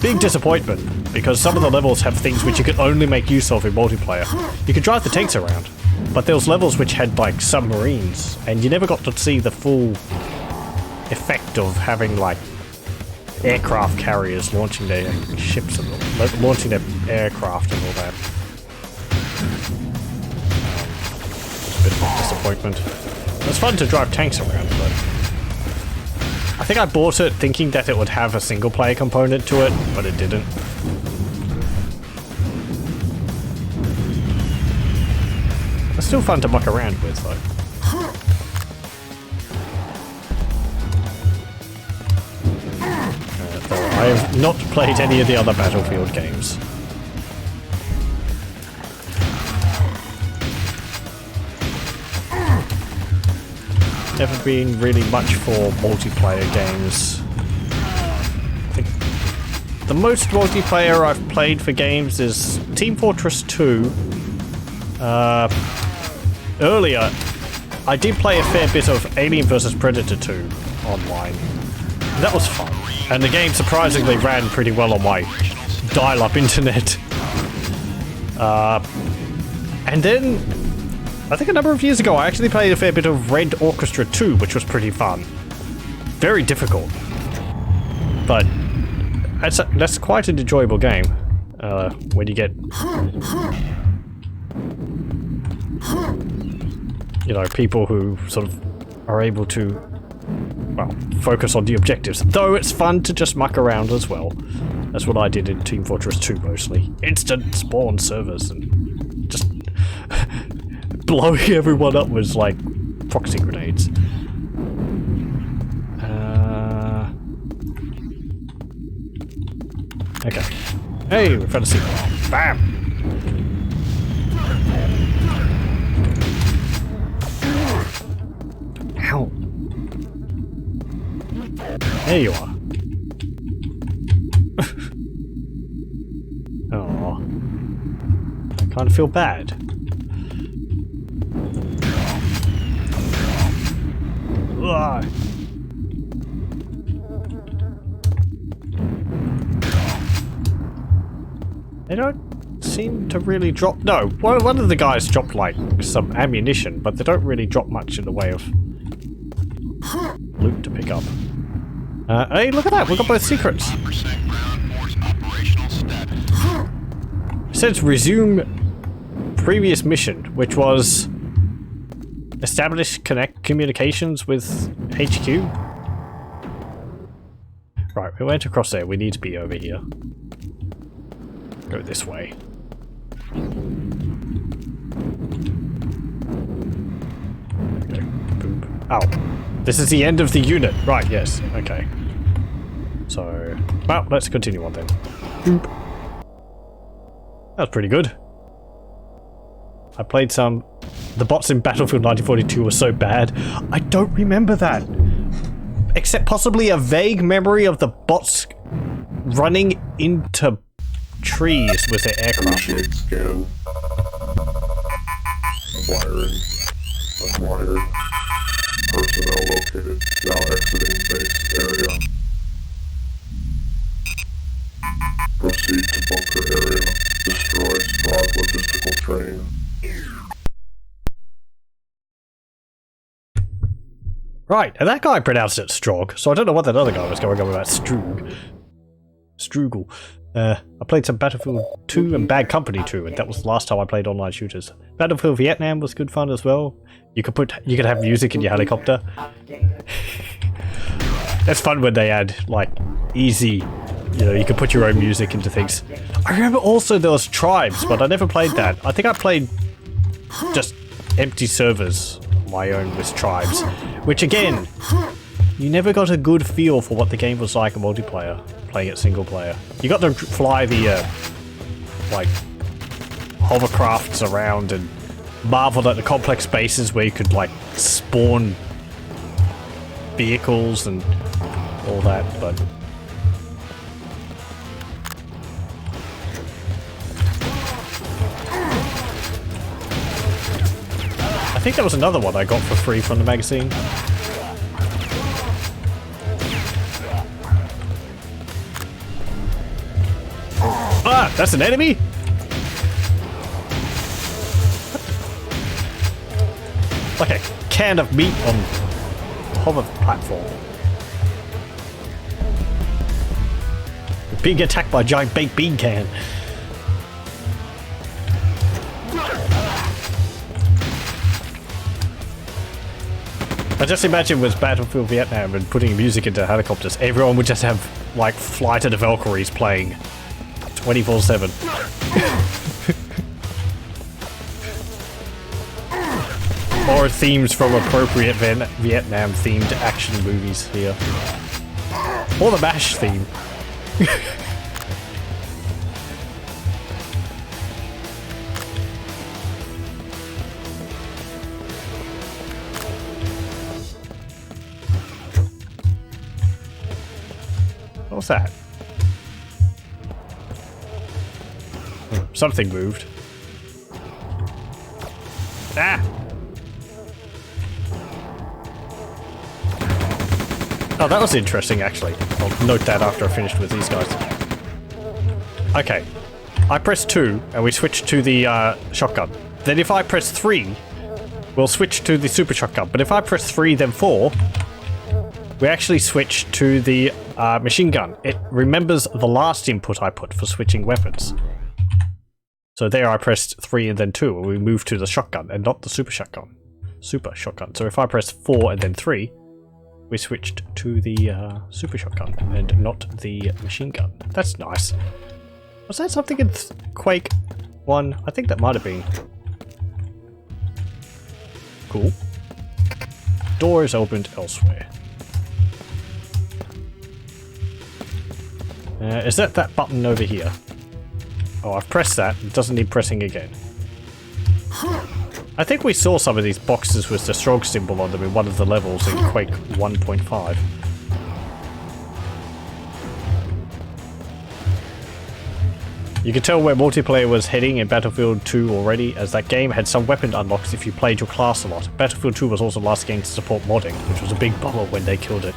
big disappointment, because some of the levels have things which you could only make use of in multiplayer. You could drive the tanks around, but there was levels which had like submarines, and you never got to see the full effect of having like aircraft carriers launching their ships and launching their aircraft and all that. It's a bit of a disappointment. It's fun to drive tanks around, but I think I bought it thinking that it would have a single player component to it, but it didn't. It's still fun to muck around with, though. I have not played any of the other Battlefield games. Never been really much for multiplayer games. I think the most multiplayer I've played for games is Team Fortress 2. Earlier, I did play a fair bit of Alien vs Predator 2 online. That was fun, and the game surprisingly ran pretty well on my dial-up internet. And then, I think a number of years ago, I actually played a fair bit of Red Orchestra 2, which was pretty fun. Very difficult, but that's quite an enjoyable game when you get, you know, people who sort of are able to, well, focus on the objectives. Though it's fun to just muck around as well. That's what I did in Team Fortress 2 mostly. Instant spawn servers and just blowing everyone up with like proxy grenades. Okay. Hey, we found a secret. Bam! Ow. There you are. Oh, I kind of feel bad. Ugh. They don't seem to really drop. No, one of the guys dropped like some ammunition, but they don't really drop much in the way of loot to pick up. Hey, look at that! We've got both secrets. 5% ground force operational status. It says resume previous mission, which was establish communications with HQ. Right, we went across there. We need to be over here. Go this way. Okay. Boop. Ow. This is the end of the unit. Right, yes. Okay. So, well, let's continue on then. Boop. That was pretty good. I played some... The bots in Battlefield 1942 were so bad. I don't remember that. Except possibly a vague memory of the bots running into trees with their aircraft. Initiate scan. Acquiring. Acquired. Personnel located. Now exiting base area. Proceed to bunker area. Destroy Strogg logistical train. Right, and that guy pronounced it Strogg, so I don't know what that other guy was going on about Strogg. Struggle. I played some Battlefield 2 and Bad Company 2, and that was the last time I played online shooters. Battlefield Vietnam was good fun as well. You could have music in your helicopter. That's fun when they add like easy, you know, you can put your own music into things. I remember also there was Tribes, but I never played that. I think I played just empty servers on my own with Tribes, which again, you never got a good feel for what the game was like in multiplayer, playing it single player. You got to fly the like hovercrafts around and marveled at the complex bases where you could like spawn vehicles and all that, but I think there was another one I got for free from the magazine. Ah, that's an enemy? Like a can of meat on top of a platform. Being attacked by a giant baked bean can. I just imagine with Battlefield Vietnam and putting music into helicopters, everyone would just have like Flight of the Valkyries playing 24/7. Or themes from appropriate Vietnam themed action movies here. Or the MASH theme. What's that? Something moved. Ah! Oh, that was interesting, actually. I'll note that after I finished with these guys. Okay. I press 2, and we switch to the shotgun. Then if I press 3, we'll switch to the super shotgun. But if I press 3, then 4, we actually switch to the machine gun. It remembers the last input I put for switching weapons. So there I pressed 3 and then 2, and we moved to the shotgun, and not the super shotgun. Super shotgun. So if I press 4 and then 3, we switched to the super shotgun and not the machine gun. That's nice. Was that something in Quake 1? I think that might have been. Cool. Door is opened elsewhere. Is that button over here? Oh, I've pressed that. It doesn't need pressing again. I think we saw some of these boxes with the Strogg symbol on them in one of the levels in Quake 1.5. You can tell where multiplayer was heading in Battlefield 2 already, as that game had some weapon unlocks if you played your class a lot. Battlefield 2 was also the last game to support modding, which was a big bummer when they killed it.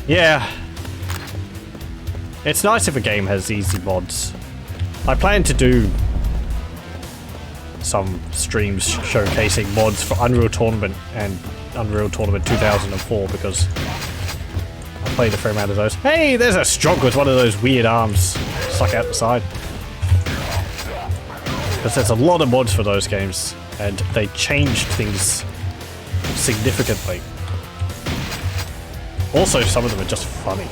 Yeah. It's nice if a game has easy mods. I plan to do some streams showcasing mods for Unreal Tournament and Unreal Tournament 2004 because I played a fair amount of those. Hey, there's a Strogg with one of those weird arms stuck out the side. Because there's a lot of mods for those games and they changed things significantly. Also, some of them are just funny.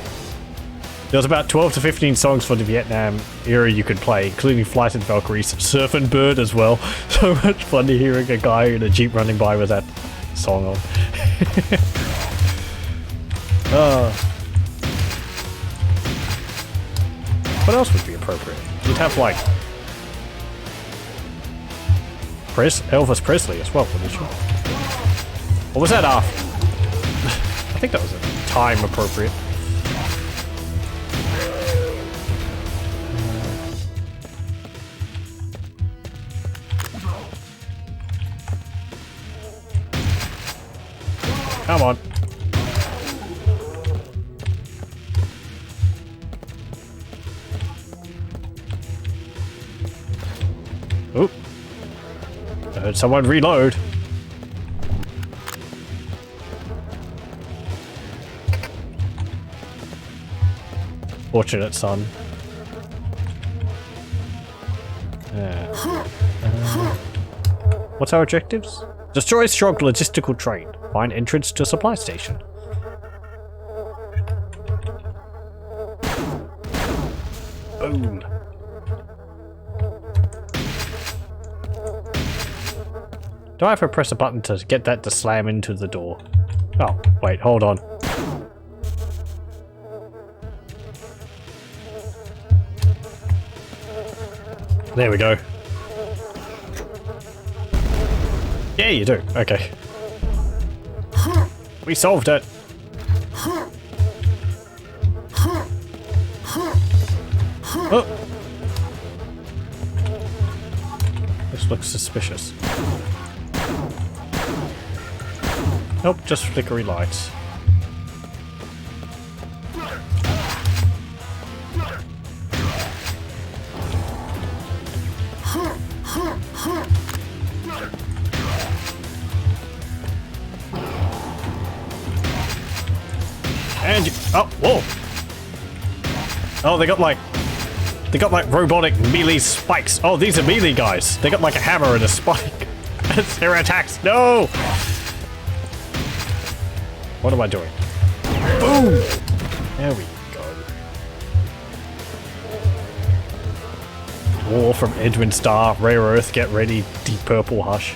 There was about 12 to 15 songs for the Vietnam era you could play, including Flight of the Valkyries, Surf and Bird as well. So much fun to hearing a guy in a Jeep running by with that song on. What else would be appropriate? You'd have like Elvis Presley as well, wouldn't you? Or was that after? I think that was a time appropriate. Come on. Oop. I heard someone reload. Fortunate son. What's our objectives? Destroy Strogg logistical train. Find entrance to supply station. Boom. Do I have to press a button to get that to slam into the door? Oh, wait, hold on. There we go. Yeah, you do. Okay. We solved it. Oh. This looks suspicious. Nope, just flickery lights. And you, oh, whoa! Oh, they got like robotic melee spikes. Oh, these are melee guys. They got like a hammer and a spike. It's their attacks. No! What am I doing? Boom! There we go. War from Edwin Starr, Rare Earth, get ready, Deep Purple Hush.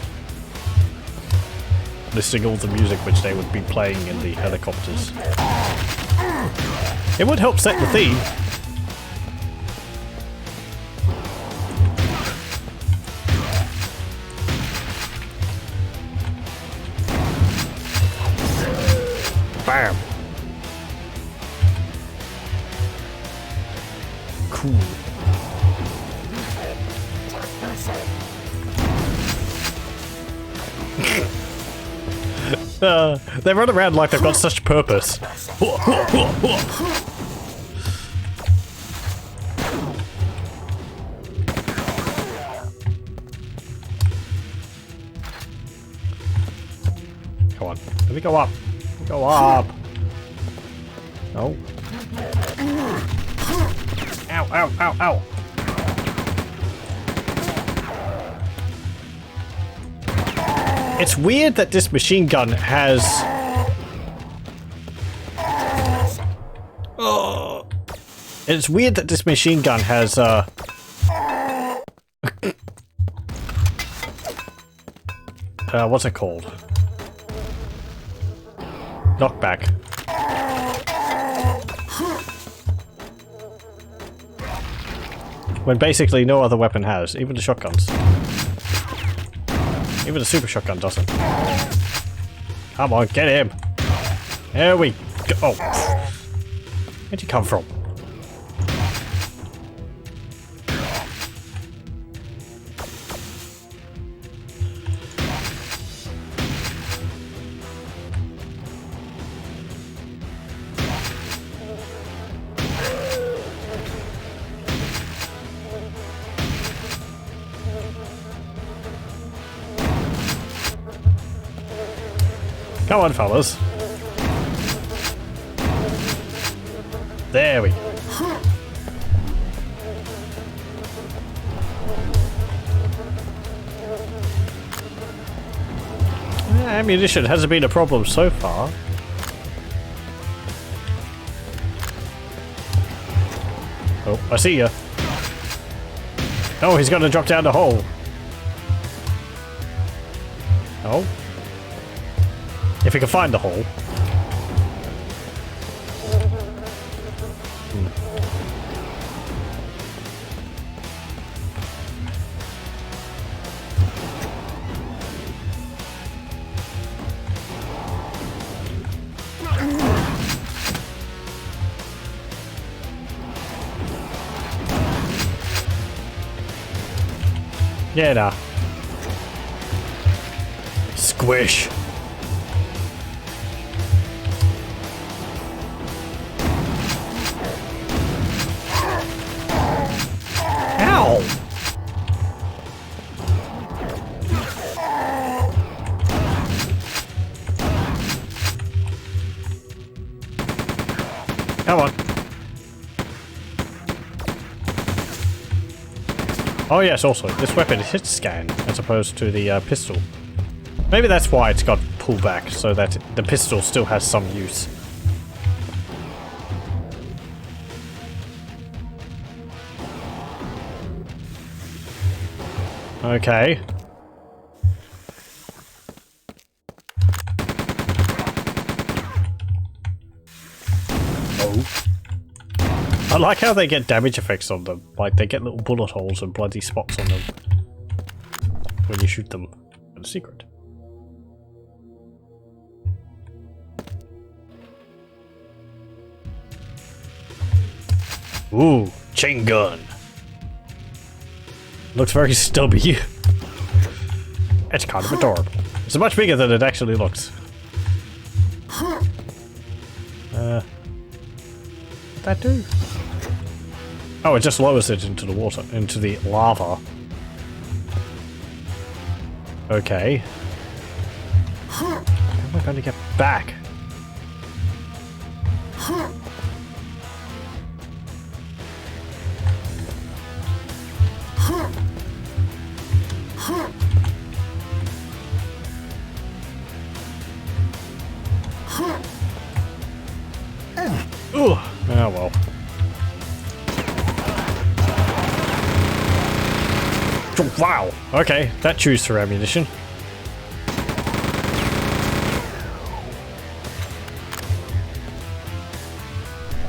Listing all the music which they would be playing in the helicopters. It would help set the theme. Bam! Cool. They run around like they've got such purpose. Come on, let me go up. Go up. No. Ow, ow, ow, ow. It's weird that this machine gun has... Oh. It's weird that this machine gun has, what's it called? Knockback. When basically no other weapon has, even the shotguns. Even the super shotgun doesn't. Come on, get him! There we go. Oh. Where'd you come from? Come on, fellas. There we go. Ammunition hasn't been a problem so far. Oh, I see ya. Oh, he's gonna drop down the hole. Oh. If he can find the hole. Yeah, nah. Squish. Ow! Come on. Oh yes, also, this weapon is hit scan as opposed to the pistol. Maybe that's why it's got pulled back, so that the pistol still has some use. Okay. Oh. I like how they get damage effects on them. Like, they get little bullet holes and bloody spots on them when you shoot them. It's a secret. Ooh, chain gun. Looks very stubby. It's kind of adorable. It's much bigger than it actually looks. What'd that do? Oh, it just lowers it into the water, into the lava. Okay. How am I going to get back? Ooh. Oh well. Wow. Okay, that chews through ammunition.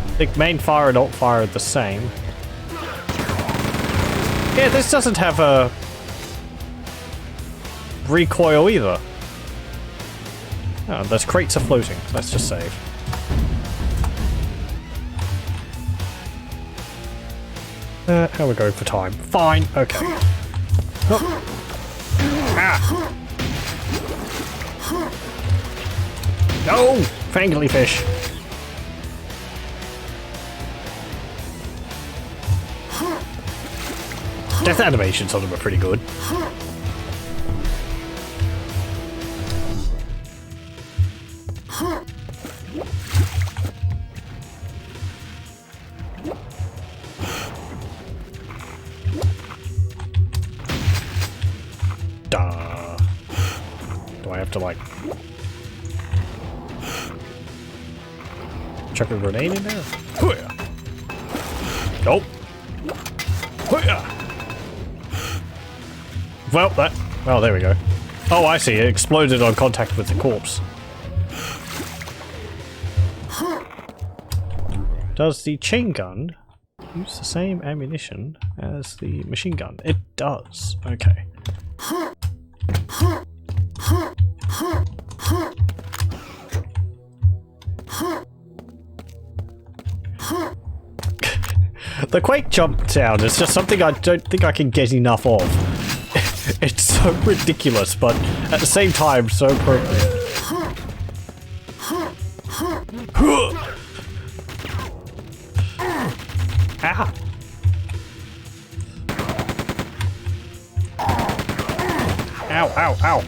I think main fire and alt fire are the same. Yeah, this doesn't have a recoil either. Oh, those crates are floating. Let's just save. How are we going for time? Fine, okay. Oh. Ah! No! Fangly fish! Death animations on them are pretty good. Duh. Do I have to, like, chuck a grenade in there? Nope. Well, that... Oh, there we go. Oh, I see. It exploded on contact with the corpse. Does the chain gun use the same ammunition as the machine gun? It does. Okay. The Quake jump sound is just something I don't think I can get enough of. It's so ridiculous, but at the same time, so appropriate. Ah! Ow, ow, ow.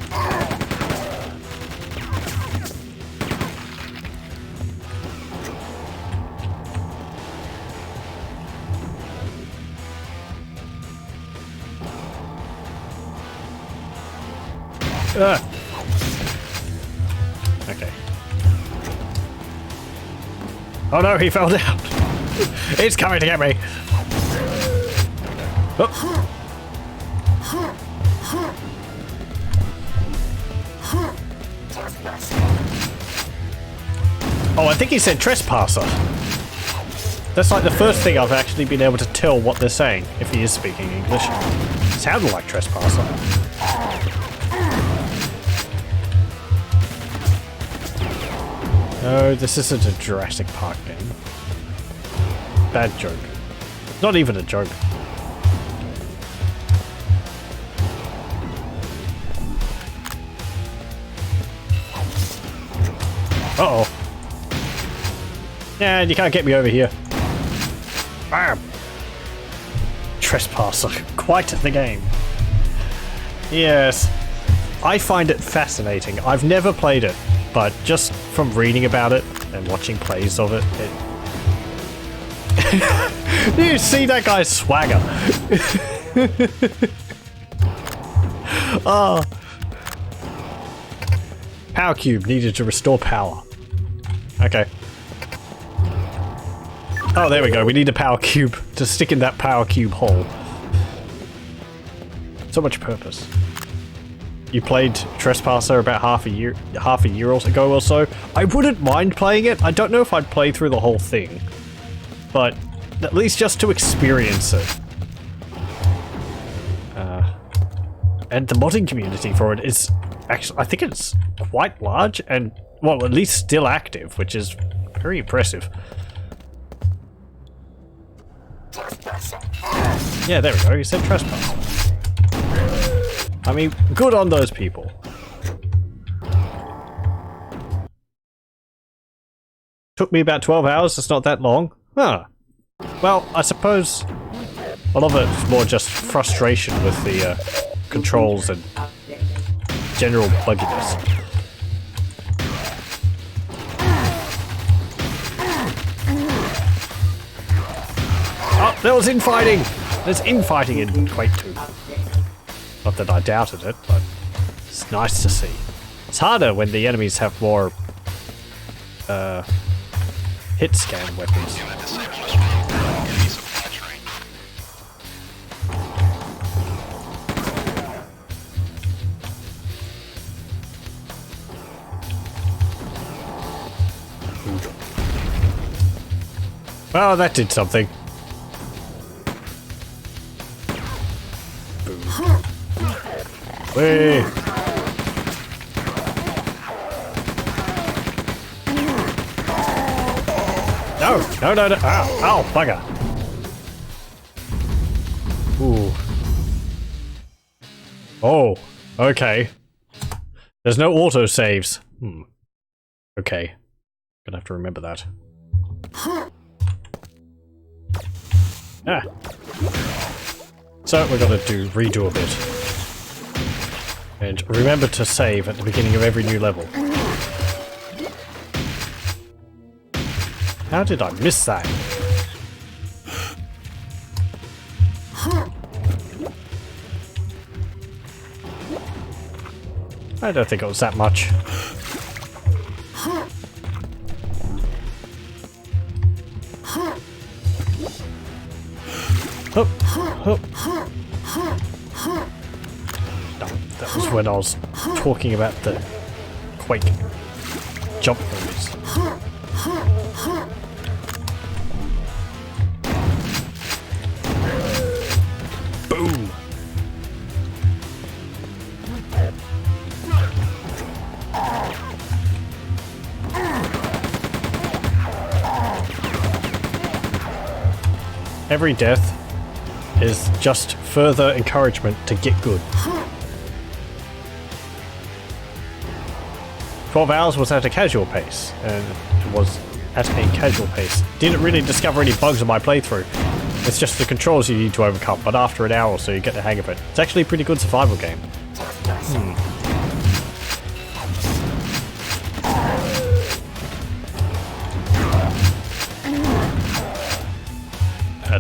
Okay. Oh no, he fell down. It's coming to get me. Oh. Oh, I think he said trespasser. That's like the first thing I've actually been able to tell what they're saying, if he is speaking English. It sounded like trespasser. No, this isn't a Jurassic Park game. Bad joke. Not even a joke. Uh-oh. Yeah, you can't get me over here. Bam! Trespasser. Quite the game. Yes. I find it fascinating. I've never played it, but just from reading about it and watching plays of it, you see that guy's swagger. Oh. Power cube needed to restore power. Okay. Oh, there we go. We need a power cube to stick in that power cube hole. So much purpose. You played Trespasser about half a year ago or so. I wouldn't mind playing it. I don't know if I'd play through the whole thing, but at least just to experience it. And the modding community for it is actually, I think it's quite large and, well, at least still active, which is very impressive. Yeah, there we go. You said trespass. I mean, good on those people. Took me about 12 hours. It's not that long. Huh. Well, I suppose a lot of it's more just frustration with the controls and general bugginess. Oh, there was infighting! There's infighting in Quake II. Not that I doubted it, but it's nice to see. It's harder when the enemies have more hit scan weapons. Well, that did something. Boom. Whee! No, no, no, ow, ow, bugger. Ooh. Oh, okay. There's no auto saves. Okay. Gonna have to remember that. Ah. So we're gonna redo a bit. And remember to save at the beginning of every new level. How did I miss that? I don't think it was that much. Hup, hup. No, that was when I was talking about the Quake jump moves. Boom! Every death is just further encouragement to get good. 12 hours was at a casual pace, and it was at a casual pace. Didn't really discover any bugs in my playthrough. It's just the controls you need to overcome, but after an hour or so you get the hang of it. It's actually a pretty good survival game.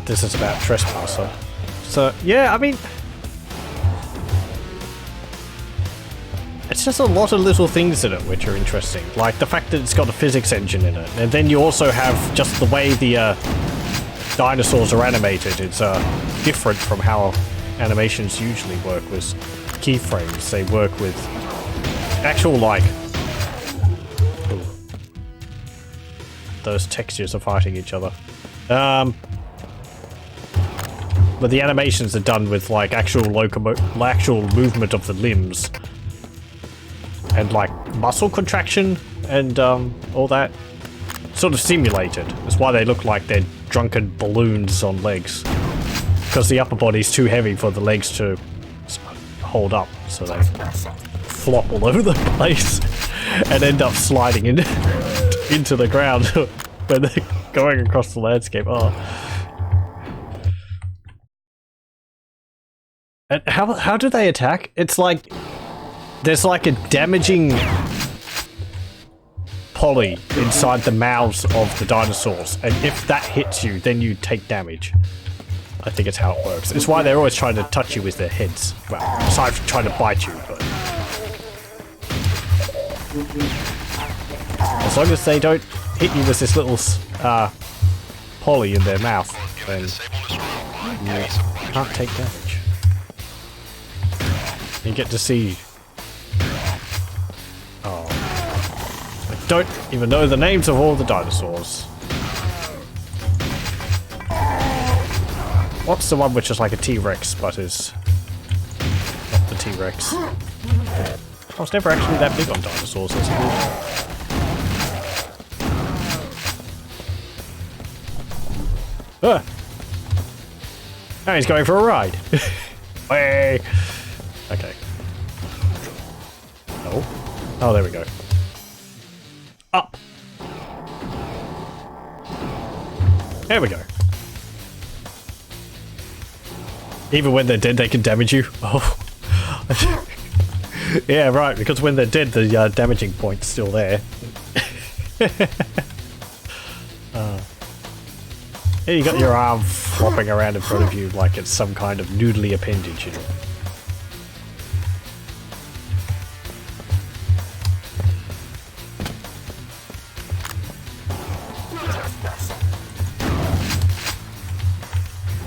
This is about Trespasser. So, yeah, I mean... It's just a lot of little things in it which are interesting. Like the fact that it's got a physics engine in it. And then you also have just the way the dinosaurs are animated. It's different from how animations usually work with keyframes. They work with actual, like... Ooh. Those textures are fighting each other. But the animations are done with like actual movement of the limbs and like muscle contraction and all that sort of simulated. That's why they look like they're drunken balloons on legs, because the upper body's too heavy for the legs to hold up, so they flop all over the place and end up sliding into the ground when they're going across the landscape. Oh. And how do they attack? It's like there's like a damaging poly inside the mouths of the dinosaurs, and if that hits you, then you take damage. I think it's how it works. It's why they're always trying to touch you with their heads. Well, aside from trying to bite you, but as long as they don't hit you with this little poly in their mouth, then you can't take damage. You get to see... Oh. I don't even know the names of all the dinosaurs. What's the one which is like a T-Rex but is not the T-Rex? I was never actually that big on dinosaurs as a kid. Ah! Oh, he's going for a ride. Way. Okay. Oh. Oh, there we go. Up. There we go. Even when they're dead, they can damage you. Oh. Yeah, right, because when they're dead, the damaging point's still there. Here you got your arm flopping around in front of you like it's some kind of noodly appendage, you know.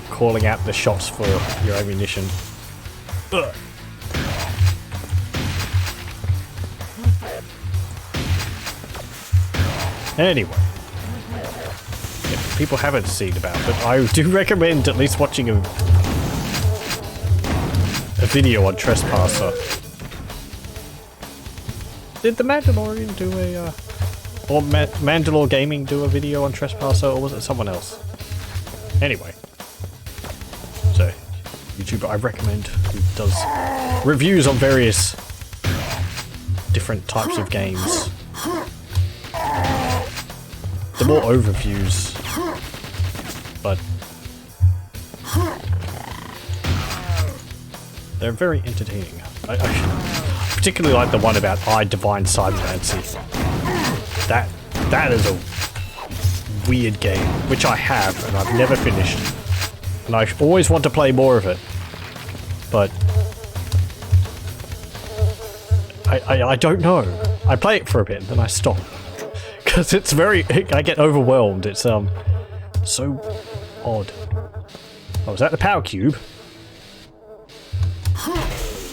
Calling out the shots for your ammunition. Ugh. Anyway, if people haven't seen about it, I do recommend at least watching a video on Trespasser. Did the Mandalorian do a, or Mandalore Gaming do a video on Trespasser, or was it someone else? Anyway, so YouTuber I recommend who does reviews on various different types of games. The more overviews, but they're very entertaining. I particularly like the one about Divine Cybermancy. That is a weird game, which I have and I've never finished, and I always want to play more of it, but I don't know. I play it for a bit and then I stop. Because it's very... I get overwhelmed. It's, so odd. Oh, is that the power cube?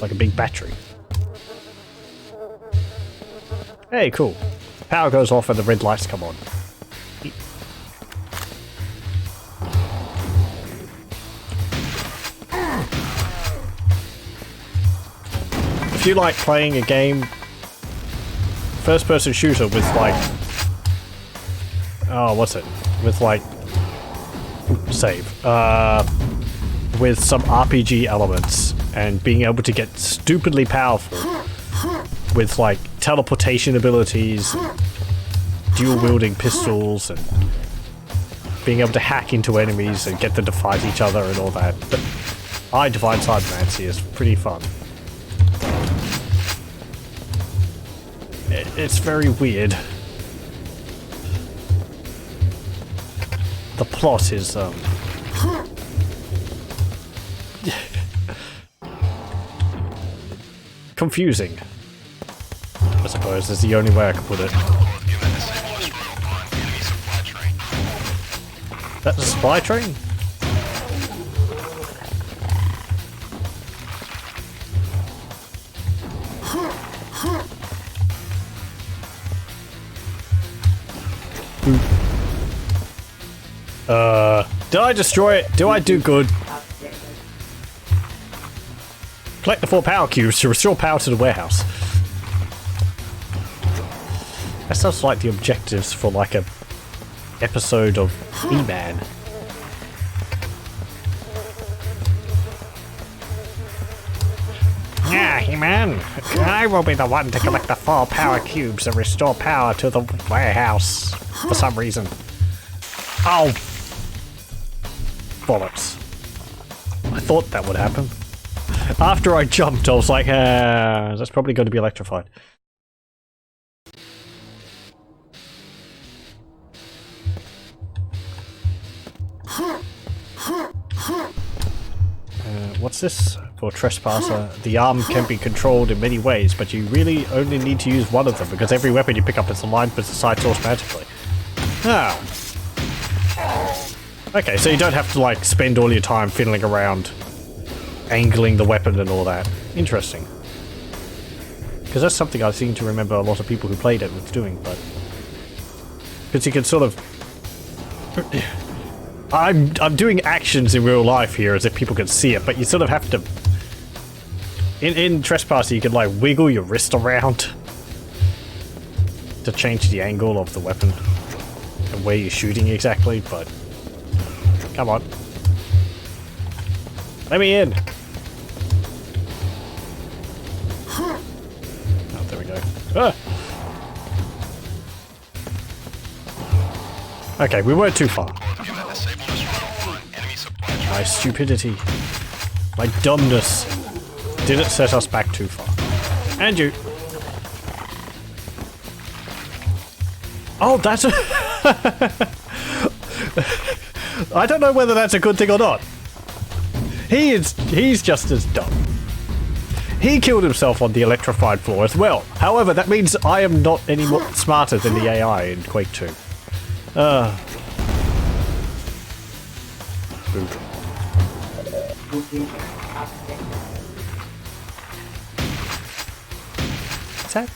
Like a big battery. Hey, cool. Power goes off and the red lights come on. If you like playing a game... first-person shooter with, like... oh, what's it? With like... save. With some RPG elements and being able to get stupidly powerful with like teleportation abilities, dual-wielding pistols, and being able to hack into enemies and get them to fight each other and all that. But Divine Cybermancy is pretty fun. It's very weird. The plot is, confusing, I suppose, is the only way I can put it. That's a supply train? Did I destroy it? Do I do good? Collect the 4 power cubes to restore power to the warehouse. That sounds like the objectives for like a episode of E-Man. Yeah, He-Man. I will be the one to collect the 4 power cubes and restore power to the warehouse for some reason. Oh! Bollocks. I thought that would happen. After I jumped, I was like, that's probably going to be electrified. What's this? For Trespasser, the arm can be controlled in many ways, but you really only need to use one of them, because every weapon you pick up is aligned with the sights automatically. Ah. Okay, so you don't have to, like, spend all your time fiddling around, angling the weapon and all that. Interesting. Because that's something I seem to remember a lot of people who played it was doing, but... because you can sort of... I'm doing actions in real life here as if people can see it, but you sort of have to... In Trespasser, you can, like, wiggle your wrist around to change the angle of the weapon and where you're shooting exactly, but... come on. Let me in. Oh, there we go. Ah. Okay, we weren't too far. My stupidity. My dumbness didn't set us back too far. And you. Oh, that's a... I don't know whether that's a good thing or not. He's just as dumb. He killed himself on the electrified floor as well. However, that means I am not any more smarter than the AI in Quake II. What's that?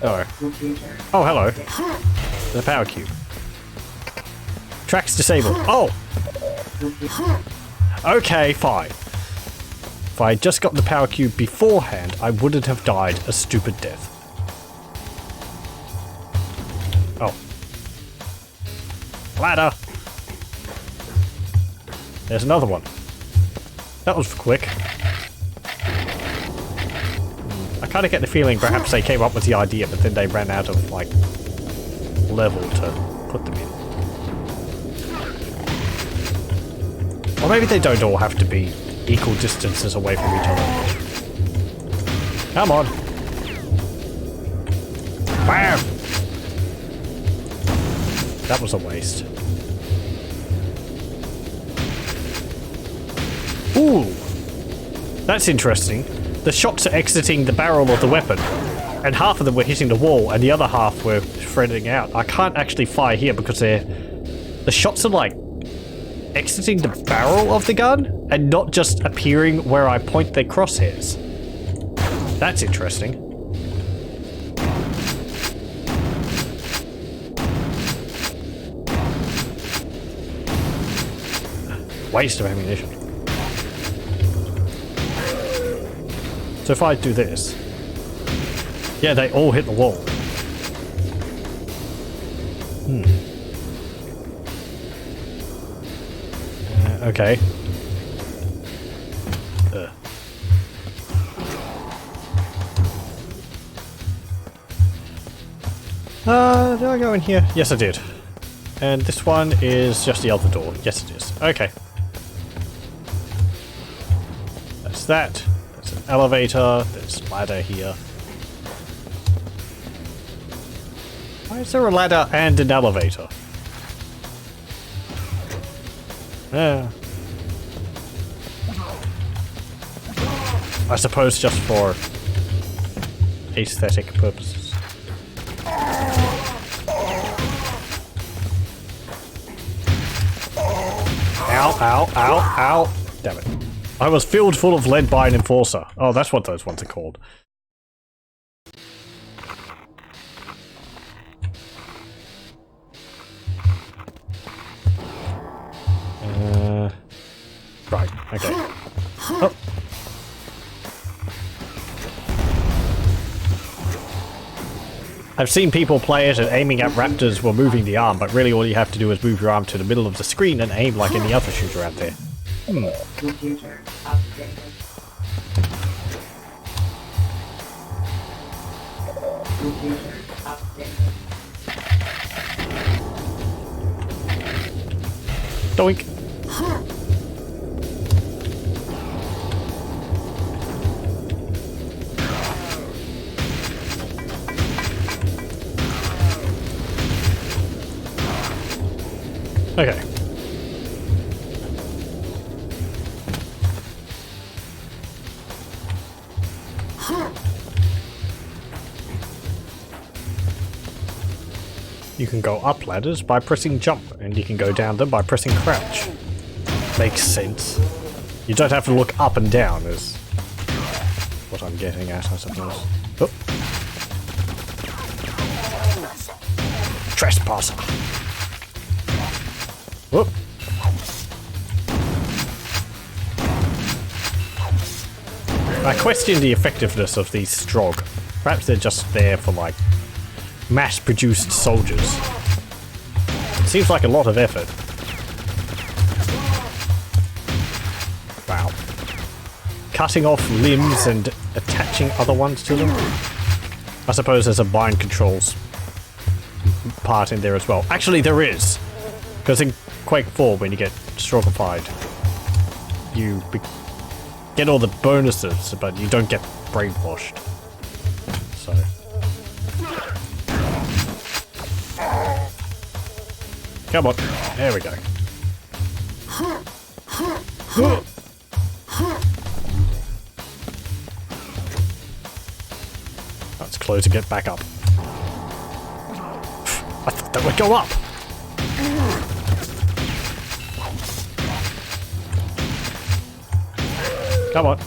Oh. Oh, hello. The power cube. Tracks disabled. Oh! Okay, fine. If I had just got the power cube beforehand, I wouldn't have died a stupid death. Oh. Ladder! There's another one. That was quick. I kind of get the feeling perhaps they came up with the idea, but then they ran out of, like, level to put them in. Or maybe they don't all have to be equal distances away from each other. Come on. Bam! That was a waste. Ooh! That's interesting. The shots are exiting the barrel of the weapon, and half of them were hitting the wall, and the other half were spreading out. I can't actually fire here because the shots are like exiting the barrel of the gun and not just appearing where I point their crosshairs. That's interesting. Waste of ammunition. So if I do this, yeah, they all hit the wall. Okay. Did I go in here? Yes, I did. And this one is just the other door. Yes, it is. Okay. That's that. There's an elevator. There's a ladder here. Why is there a ladder and an elevator? Yeah. I suppose just for aesthetic purposes. Ow, ow, ow, ow. Damn it. I was filled full of lead by an enforcer. Oh, that's what those ones are called. Right, okay. Oh. I've seen people play it and aiming at raptors while moving the arm, but really all you have to do is move your arm to the middle of the screen and aim like any other shooter out there. Computer updated. Computer updated. Doink. Okay. You can go up ladders by pressing jump, and you can go down them by pressing crouch. Makes sense. You don't have to look up and down, is what I'm getting at, I suppose. Oh. Trespasser. Whoop. I question the effectiveness of these Strogg. Perhaps they're just there for, like, mass-produced soldiers. It seems like a lot of effort. Wow. cutting off limbs and attaching other ones to them. I suppose there's a mind controls part in there as well. Actually, there is. Because in Quake 4, when you get Stroggified, you get all the bonuses, but you don't get brainwashed. So... Come on. There we go. That's closing it back up. I thought that would go up. Come on.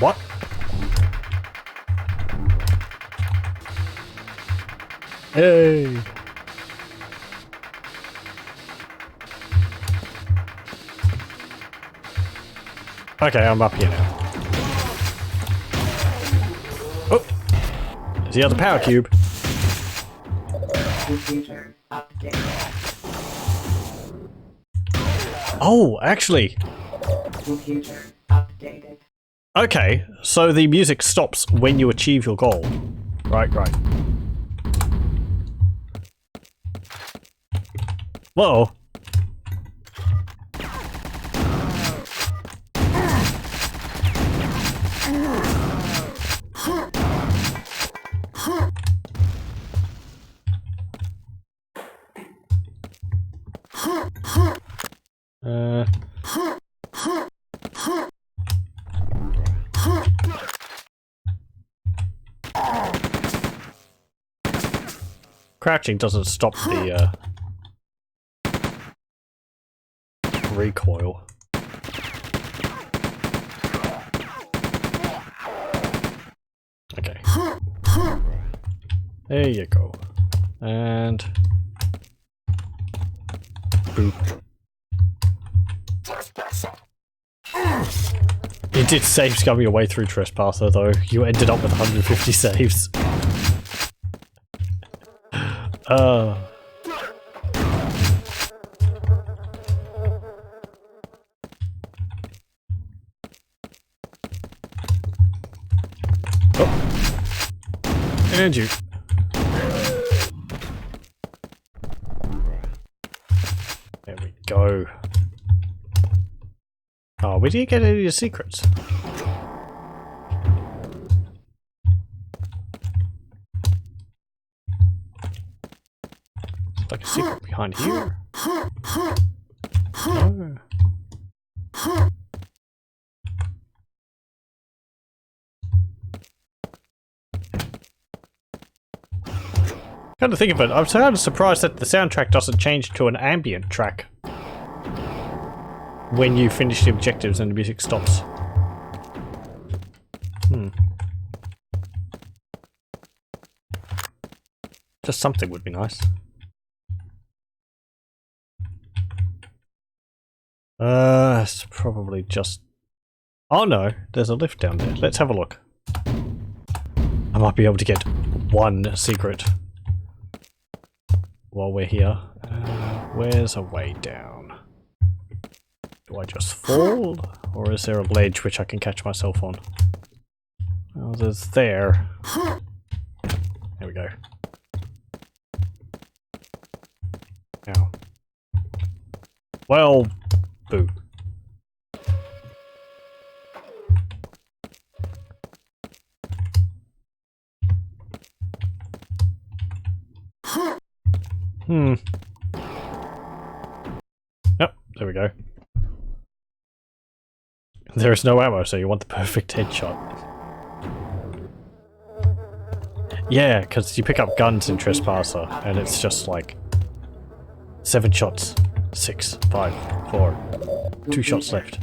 What? Hey! Okay, I'm up here now. Oh! There's the other power cube. Computer update. Oh, actually. Computer updated. Okay, so the music stops when you achieve your goal. Right. Whoa. Crouching doesn't stop the recoil. Okay. There you go. And boop. It did save scumming your way through Trespasser though. You ended up with 150 saves. Oh. And you. There we go. Oh, where do you get any of your secrets? Like a secret behind here. Oh. Kind of think of it, I'm kind of surprised that the soundtrack doesn't change to an ambient track when you finish the objectives and the music stops. Just something would be nice. It's probably just... Oh no, there's a lift down there. Let's have a look. I might be able to get one secret while we're here. Where's a way down? Do I just fall? Or is there a ledge which I can catch myself on? Oh, there's there. There we go. Now. Well, boo. Yep, there we go. There is no ammo, so you want the perfect headshot. Yeah, because you pick up guns in Trespasser, and it's just like 7 shots, 6, 5, 4, 2 shots left,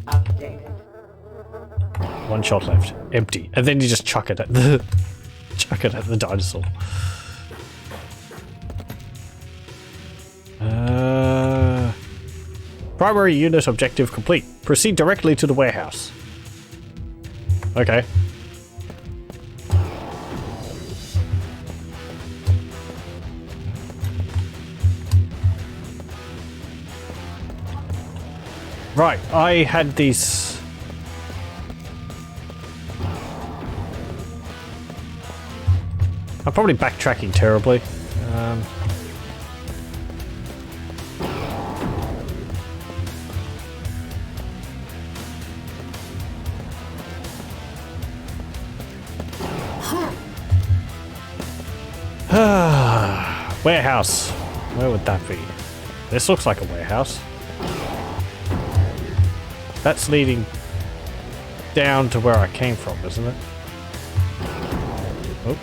1 shot left, empty, and then you just chuck it at the dinosaur. Primary unit objective complete. Proceed directly to the warehouse. Okay. Right, I had these... I'm probably backtracking terribly. Warehouse. Where would that be? This looks like a warehouse. That's leading down to where I came from, isn't it? Oh.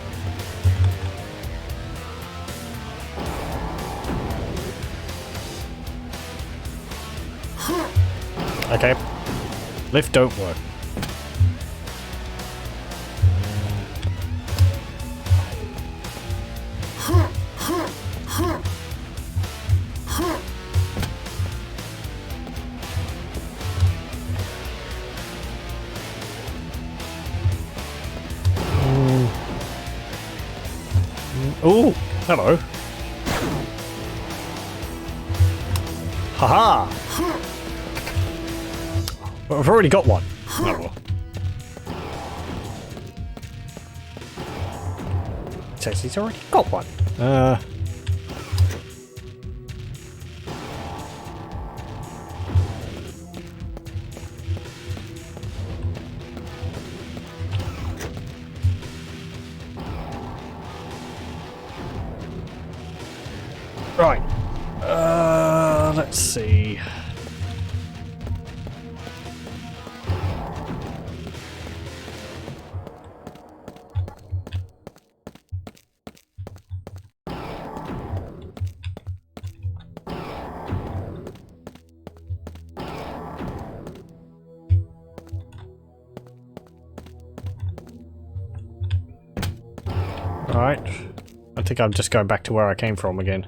Okay. Lift don't work. Oh, hello. Haha! Well, I've already got one. Oh. It says he's already got one. Right. Let's see. Alright. I think I'm just going back to where I came from again.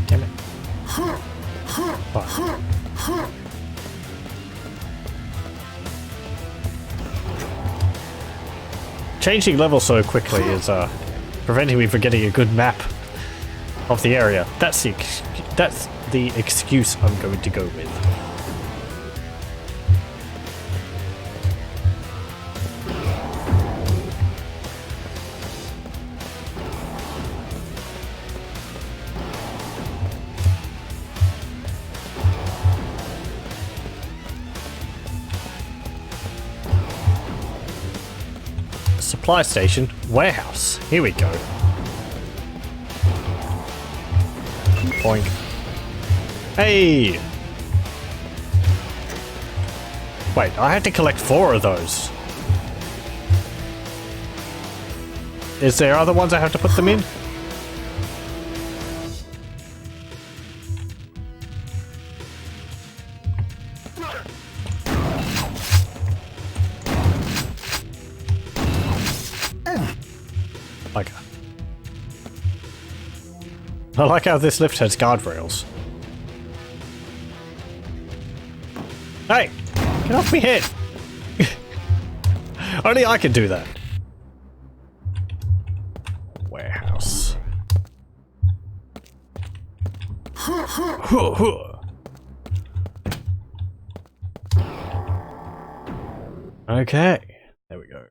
Damn it. Fine. Changing level so quickly is preventing me from getting a good map of the area. That's the excuse I'm going to go with. Supply station, warehouse. Here we go. Boink. Hey! Wait, I had to collect 4 of those. Is there other ones I have to put them in? I like how this lift has guardrails. Hey! Get off me head! Only I can do that. Warehouse. Okay. There we go.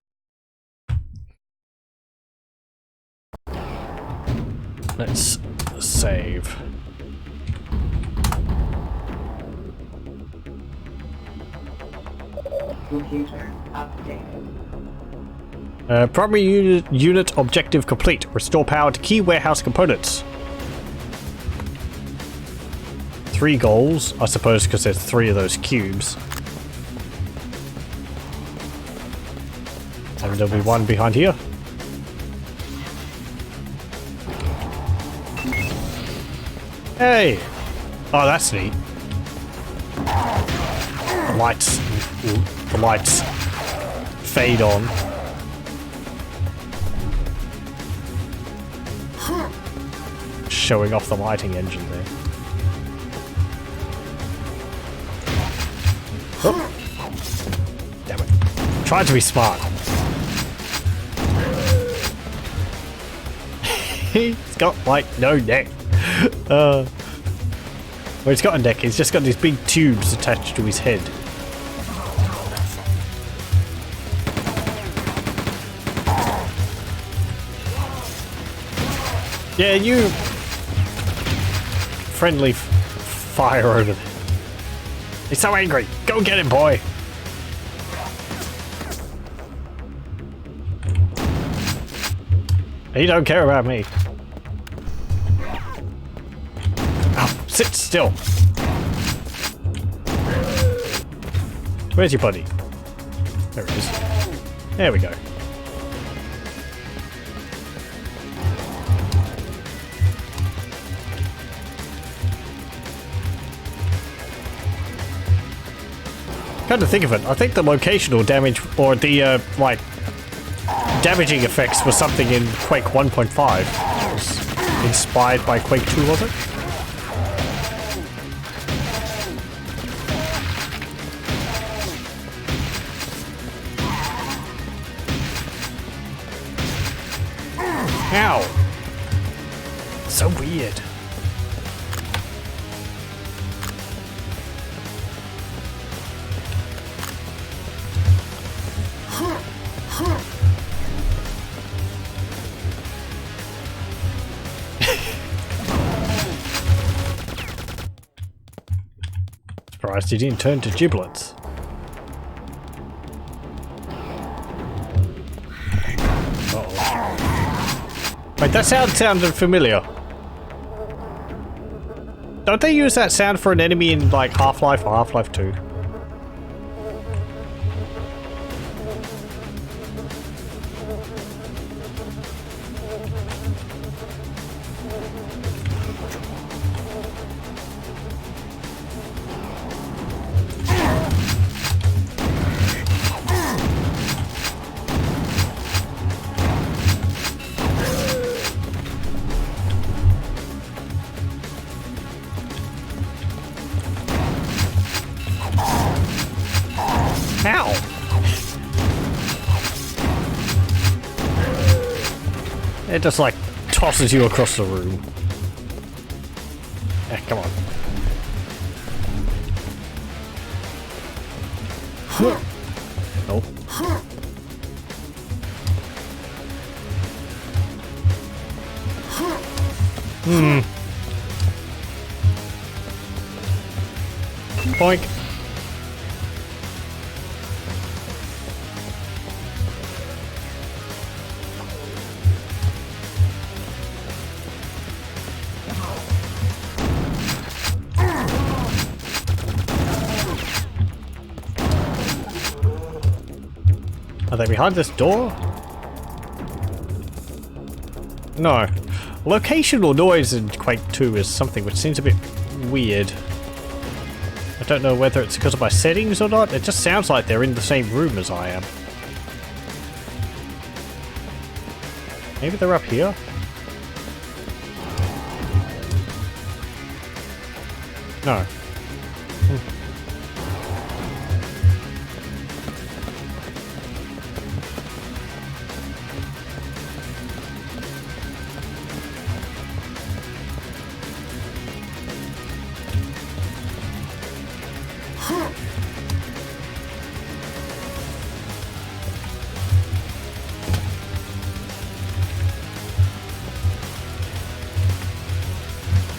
Let's save. Computer updated. Primary unit objective complete. Restore power to key warehouse components. 3 goals, I suppose, because there's 3 of those cubes. And there'll be 1 behind here. Hey! Oh, that's neat. The lights fade on. Showing off the lighting engine there. Oh. Damn it. Tried to be smart. He's got like no neck. Well, he's got a neck, he's just got these big tubes attached to his head. Yeah, you friendly fire over there. He's so angry. Go get him, boy. He don't care about me. Oh, sit still. Where's your buddy? There he is. There we go. Come to think of it, I think the locational damage or the like damaging effects was something in Quake 1.5. It was inspired by Quake 2, was it? Ow! So weird. Surprised he didn't turn to giblets. Uh-oh. Wait, that sound sounded familiar. Don't they use that sound for an enemy in like Half-Life or Half-Life 2? Ow! It just like tosses you across the room. Yeah, come on. Nope. Boink. Are they behind this door? No. Locational noise in Quake 2 is something which seems a bit weird. I don't know whether it's because of my settings or not. It just sounds like they're in the same room as I am. Maybe they're up here? No.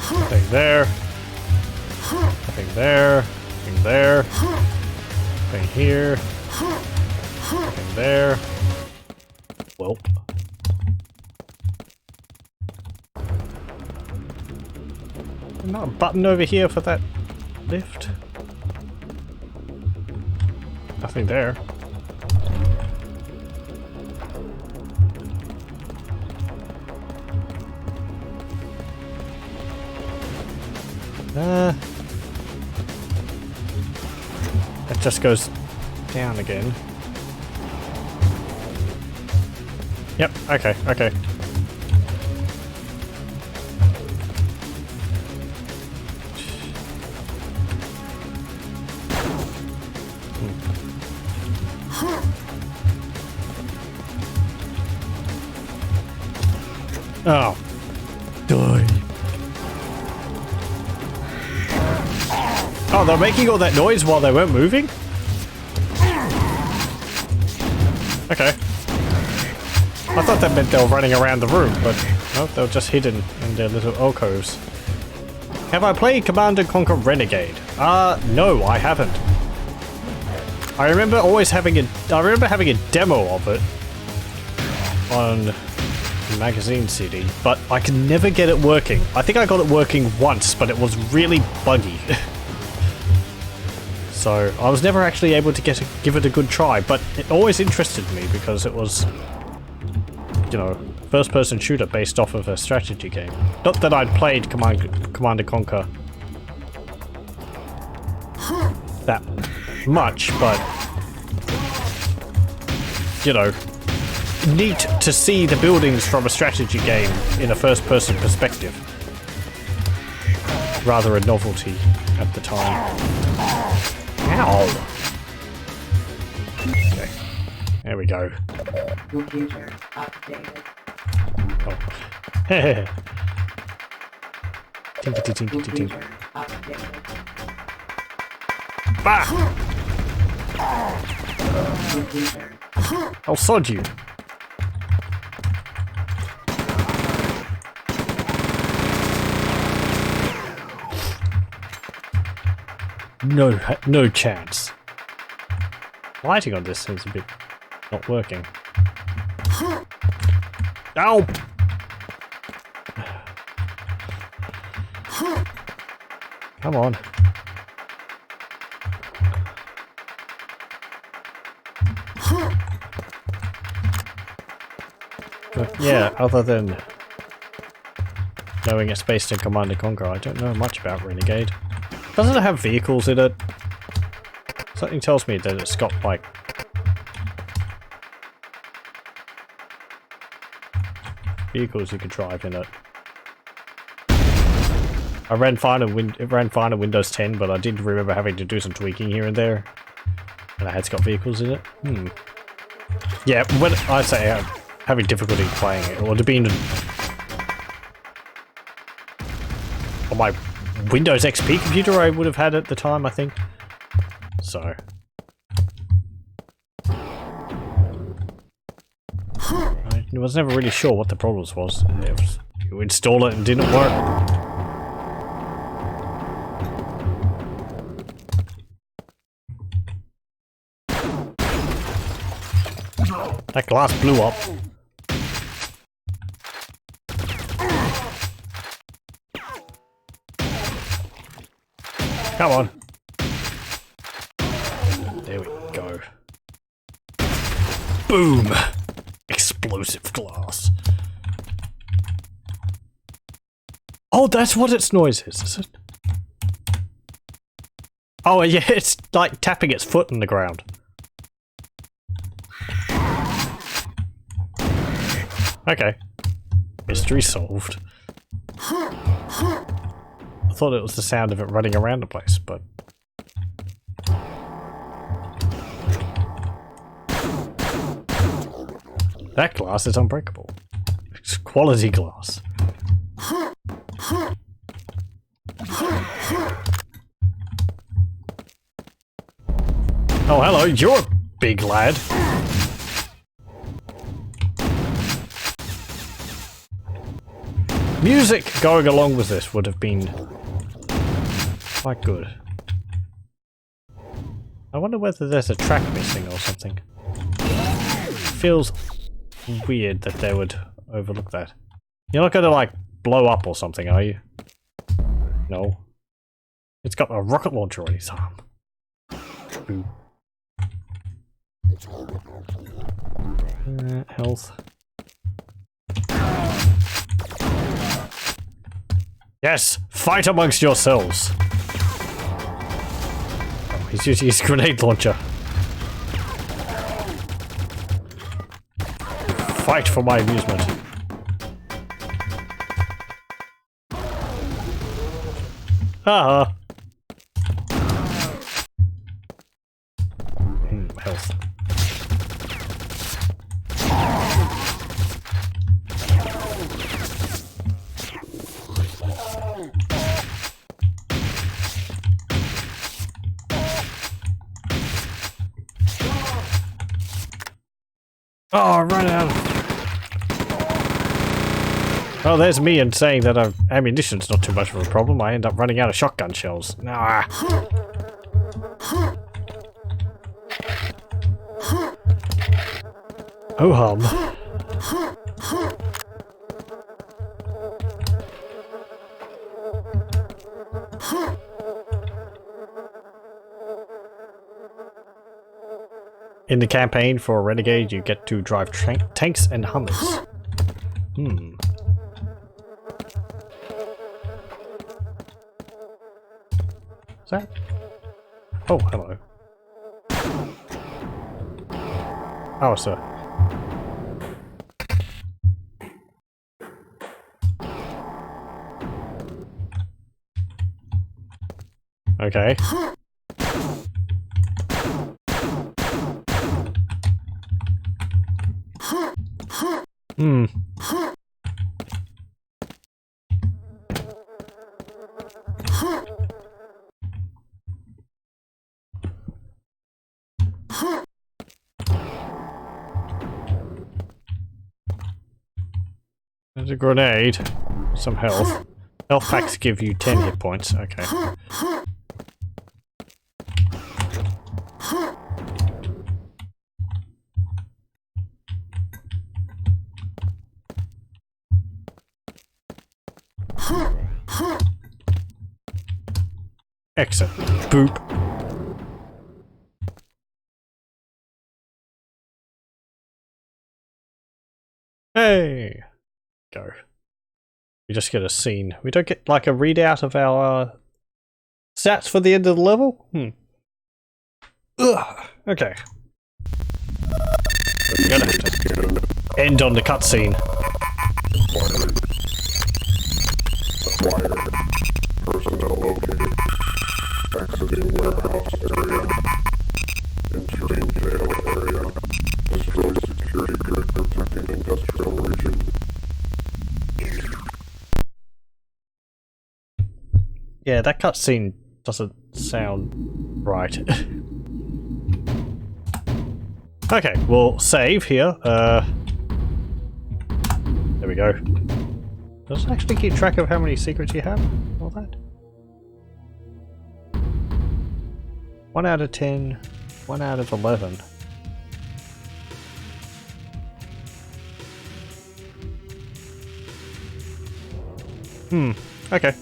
Nothing there. Nothing there. Nothing there. Nothing here. Nothing there. Welp. Not a button over here for that lift. Nothing there. It just goes down again. Yep, okay, okay. Oh. Die. Oh, they're making all that noise while they weren't moving? Okay. I thought that meant they were running around the room, but no, they were just hidden in their little alcoves. Have I played Command & Conquer Renegade? No, I haven't. I remember having a demo of it on magazine CD, but I could never get it working. I think I got it working once, but it was really buggy. So I was never actually able to give it a good try, but it always interested me because it was, you know, first-person shooter based off of a strategy game. Not that I'd played Command & Conquer that much, but, you know, neat to see the buildings from a strategy game in a first-person perspective. Rather a novelty at the time. Ow! Okay, there we go. Computer updated. Oh. Tinkety tinkety tink. Computer updated. Bah! Computer. I'll sod you. No chance. Lighting on this seems a bit not working. Ow! Come on. But yeah, other than knowing it's based in Command & Conquer, I don't know much about Renegade. Doesn't it have vehicles in it? Something tells me that it's got, like, vehicles you can drive in it. It ran fine on Windows 10, but I did remember having to do some tweaking here and there. And it's got vehicles in it. Yeah, when I say having difficulty playing it, it would have been on my Windows XP computer I would have had at the time, I think. So. I was never really sure what the problems was. You install it and didn't work. That glass blew up. Come on. There we go. Boom! Explosive glass. Oh, that's what its noise is it? Oh, yeah, it's like tapping its foot in the ground. Okay. Mystery solved. I thought it was the sound of it running around the place, but... That glass is unbreakable. It's quality glass. Oh, hello, you're a big lad. Music going along with this would have been quite good. I wonder whether there's a track missing or something. It feels weird that they would overlook that. You're not gonna like blow up or something, are you? No. It's got a rocket launcher on his arm. Ooh. Health. Yes! Fight amongst yourselves! Oh, he's using his grenade launcher. Fight for my amusement. Haha! Health. Oh, I ran out. Oh, there's me and saying that ammunition's not too much of a problem. I end up running out of shotgun shells. Nah. Oh hum. In the campaign for Renegade, you get to drive tanks and Hummers. Hmm. Is that? Oh, hello. Oh, sir. Okay. Hmm. There's a grenade. Some health. Health packs give you 10 hit points. Okay. Exit. Boop. Hey! Go. We just get a scene. We don't get like a readout of our stats for the end of the level? Ugh. Okay. We're gonna have to end on the cutscene. Acquired. Personnel located. Exiting warehouse area. Entering jail area. Destroy security grid protecting industrial region. Yeah, that cutscene doesn't sound right. Okay, we'll save here. There we go. Does it actually keep track of how many secrets you have? All that? 1 out of 10, 1 out of 11. Okay.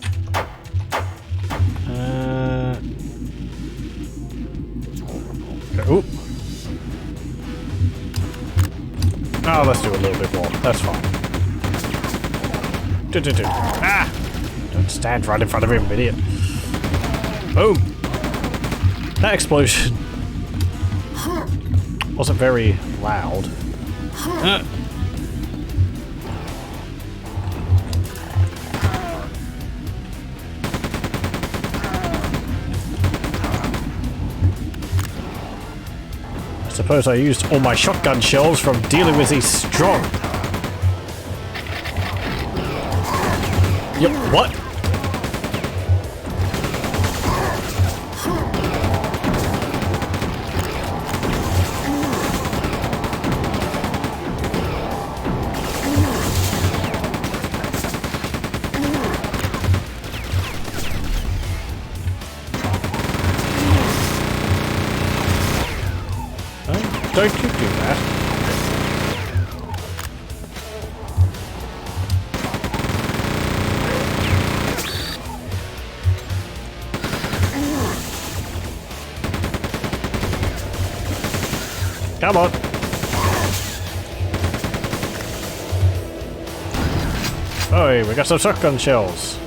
Oop. Oh, let's do a little bit more. That's fine. Ah! Don't stand right in front of him, idiot. Boom! That explosion wasn't very loud. I suppose I used all my shotgun shells from dealing with these Strogg. Yep, what? Don't you do that. Come on. Oh, we got some shotgun shells.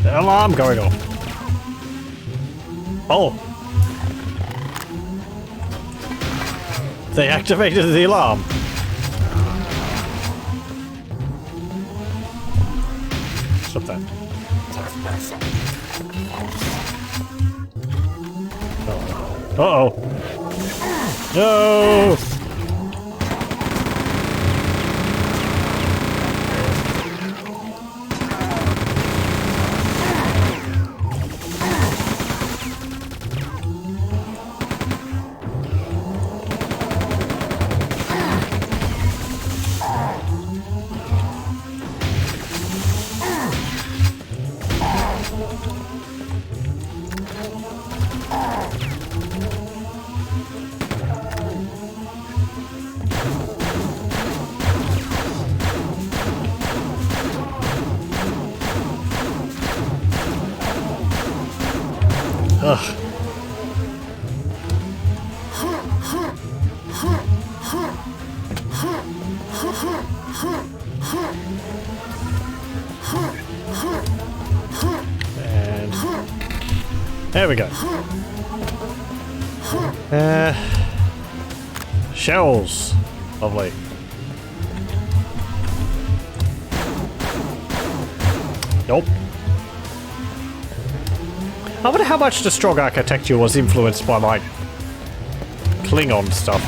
The alarm going off. Oh. They activated the alarm. Stop that. Uh-oh. No! Ugh. And there we go. Shells. Lovely. Nope. I wonder how much the Strogg architecture was influenced by, like, Klingon stuff.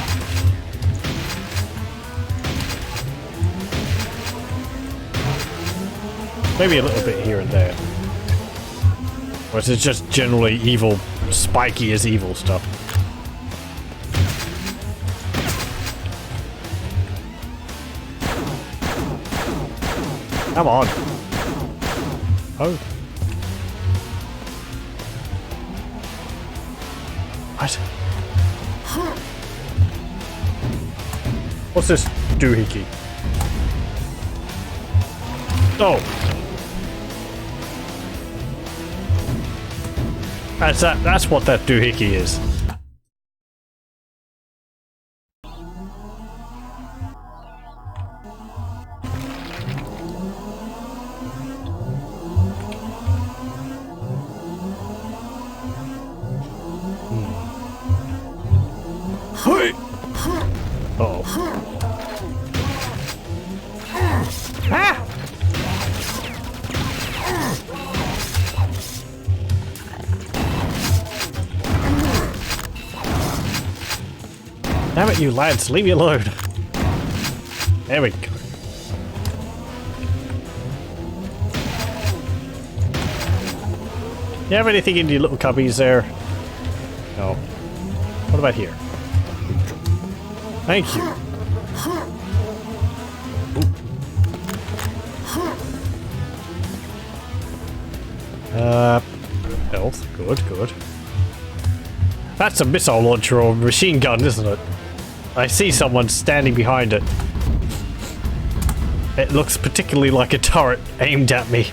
Maybe a little bit here and there. Or is it just generally evil, spiky as evil stuff? Come on. Oh. What? What's this doohickey? Oh. That's what that doohickey is. Uh-oh. Ah! Damn it, you lads, leave me alone. There we go. You have anything in your little cubbies there? No. What about here? Thank you. Health. Good, good. That's a missile launcher or machine gun, isn't it? I see someone standing behind it. It looks particularly like a turret aimed at me.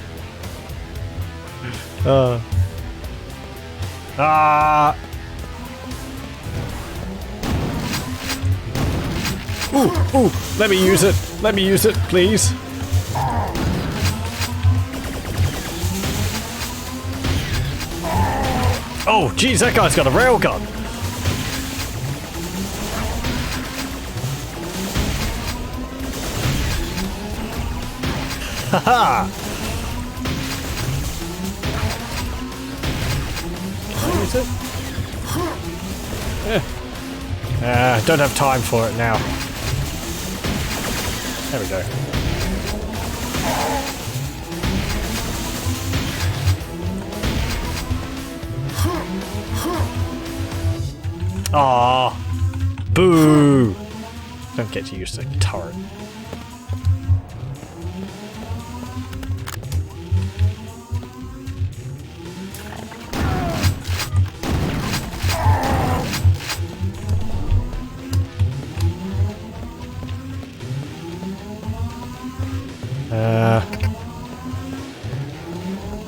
Ooh, let me use it. Let me use it, please. Oh, geez, that guy's got a railgun. Haha. Can I use it? Don't have time for it now. There we go. Ah, boo! Don't get to use the turret.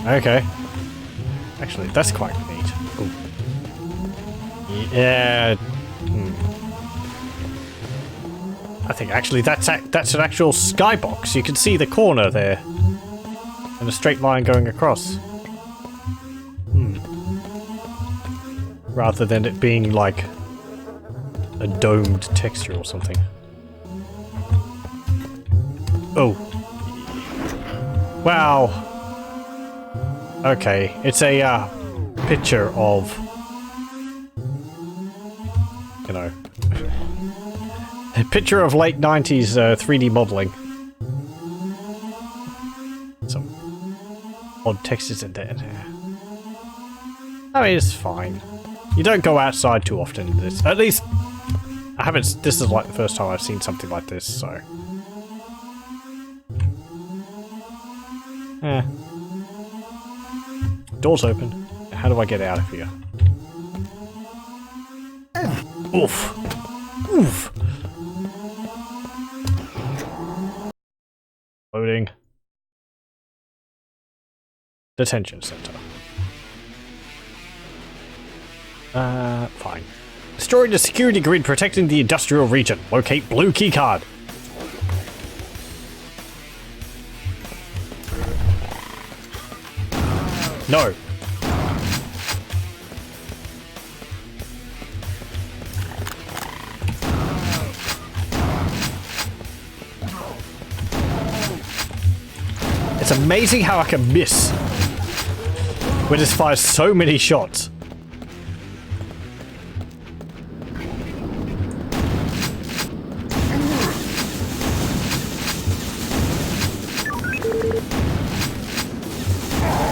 Okay. Actually, that's quite neat. Ooh. Yeah. I think actually that's an actual skybox. You can see the corner there, and a straight line going across. Rather than it being like a domed texture or something. Oh. Wow. Okay, it's a picture of, you know, a picture of late 90s 3D modeling. Some odd textures in there. I mean, it's fine. You don't go outside too often in this. At least, I haven't. This is like the first time I've seen something like this, so. Eh. Door's open. How do I get out of here? Oof. Oof. Loading. Detention center. Fine. Destroy the security grid protecting the industrial region. Locate blue keycard. No. It's amazing how I can miss when this fires so many shots.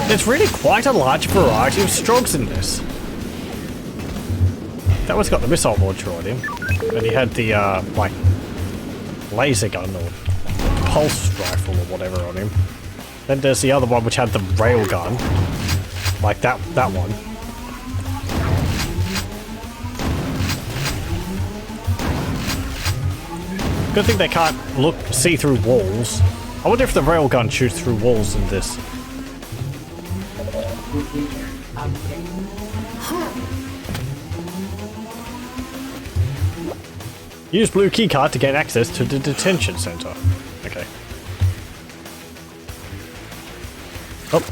There's really quite a large variety of Stroggs in this. That one's got the missile launcher on him. And he had the, like, laser gun or pulse rifle or whatever on him. Then there's the other one which had the rail gun. Like that one. Good thing they can't see through walls. I wonder if the rail gun shoots through walls in this. Use blue keycard to gain access to the detention center. Okay. Oh.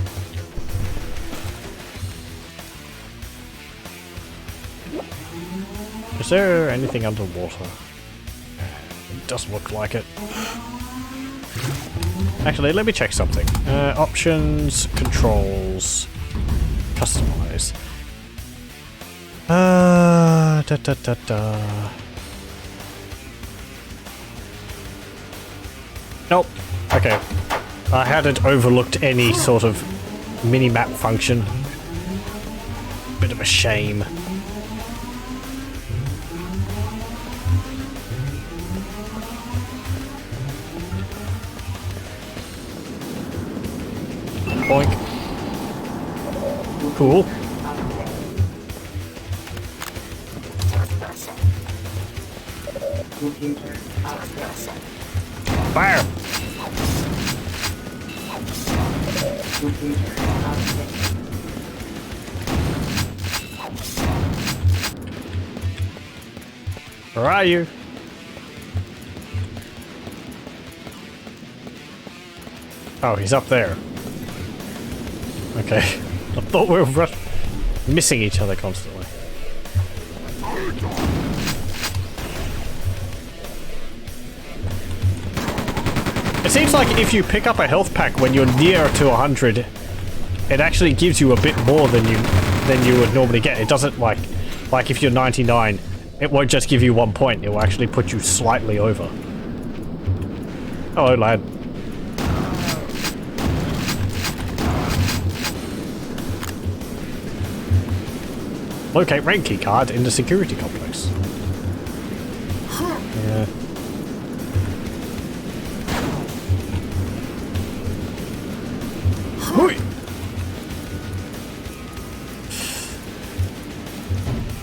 Is there anything underwater? It doesn't look like it. Actually, let me check something. Options, controls, customize. Nope. Okay. I hadn't overlooked any sort of mini-map function. Bit of a shame. Boink. Cool. Fire! Where are you? Oh, he's up there. Okay. I thought we were missing each other constantly. It seems like if you pick up a health pack when you're near to 100, it actually gives you a bit more than you would normally get. It doesn't like if you're 99, it won't just give you 1 point. It will actually put you slightly over. Hello, lad. Locate rank key card in the security complex. Yeah. Hui!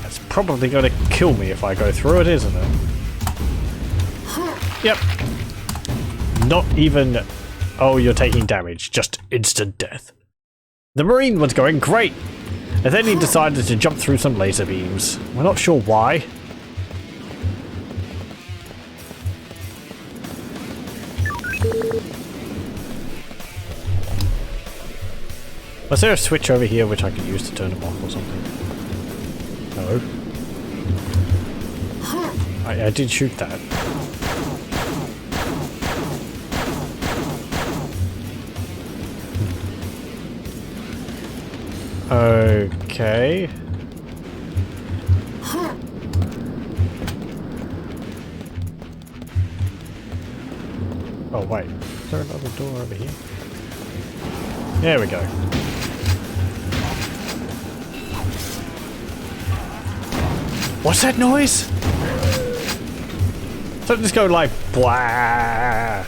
That's probably going to kill me if I go through it, isn't it? Yep. Not even... Oh, you're taking damage. Just instant death. The Marine was going great. And then he decided to jump through some laser beams. We're not sure why. Was there a switch over here which I could use to turn them off or something? No. I did shoot that. Okay. Oh wait, is there another door over here? There we go. What's that noise? Don't just go like blah.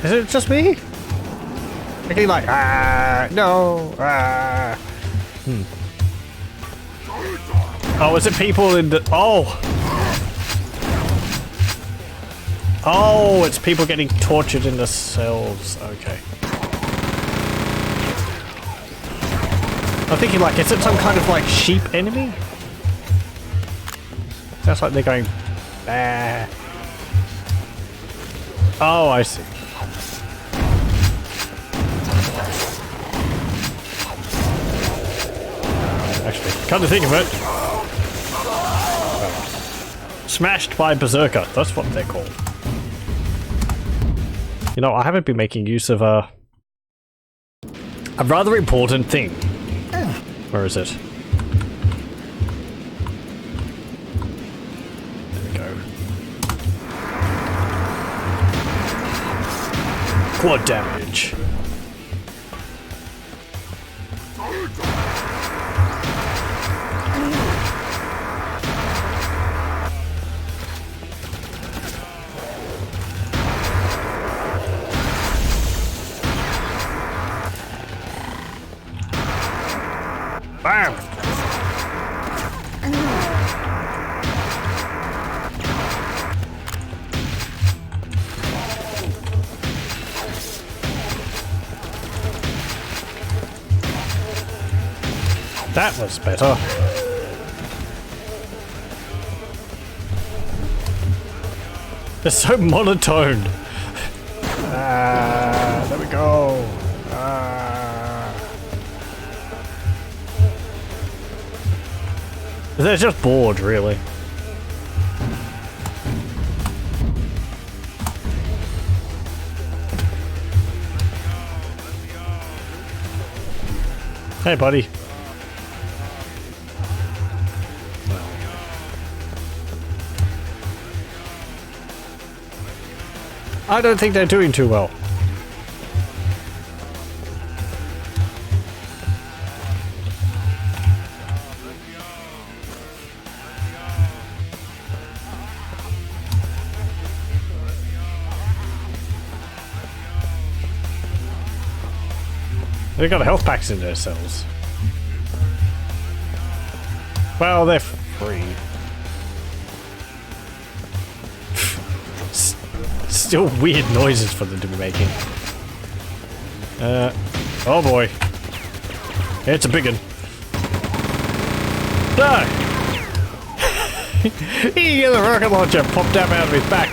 Is it just me? I keep like, no, Oh, is it people in the, oh! Oh, it's people getting tortured in the cells, okay. I'm thinking like, is it some kind of like sheep enemy? Sounds like they're going, ah. Oh, I see. Actually, come to think of it, smashed by Berserker, that's what they're called. You know, I haven't been making use of a rather important thing. Where is it? There we go. Quad damage. Bam! That was better. They're so monotone. There we go. They're just bored, really. Hey, buddy. I don't think they're doing too well. They've got health packs in their cells. Well, they're free. Still weird noises for them to be making. Oh boy. It's a big one. Die! He get the rocket launcher popped up out of his back.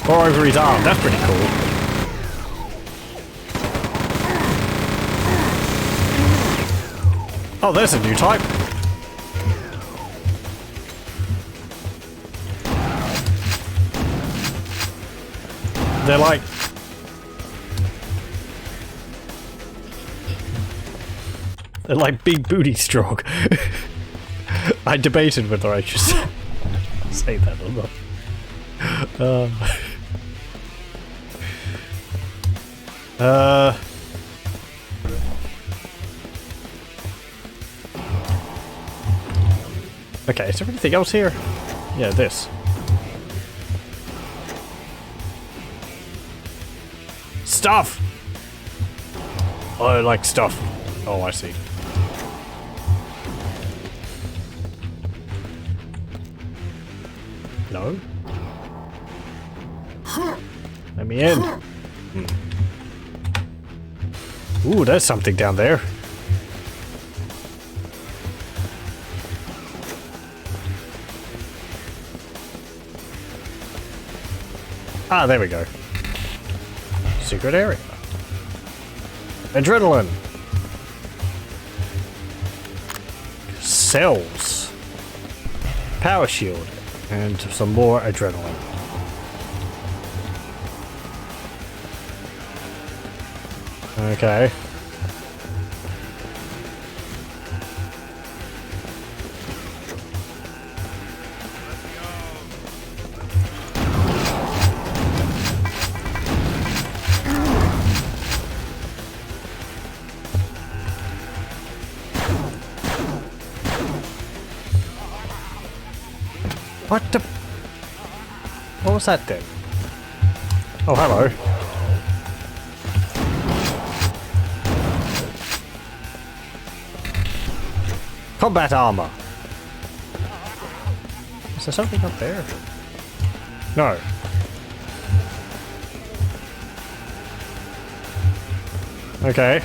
Or over his arm. That's pretty cool. Oh, there's a new type. They're like... They're like big booty Strogg. I debated whether I should say that or not. Okay, is there anything else here? Yeah, this. Stuff! I like stuff. Oh, I see. No? Let me in. Ooh, there's something down there. Ah, there we go. Secret area. Adrenaline. Cells. Power shield. And some more adrenaline. Okay. What the... What was that then? Oh, hello. Combat armor. Is there something up there? No. Okay.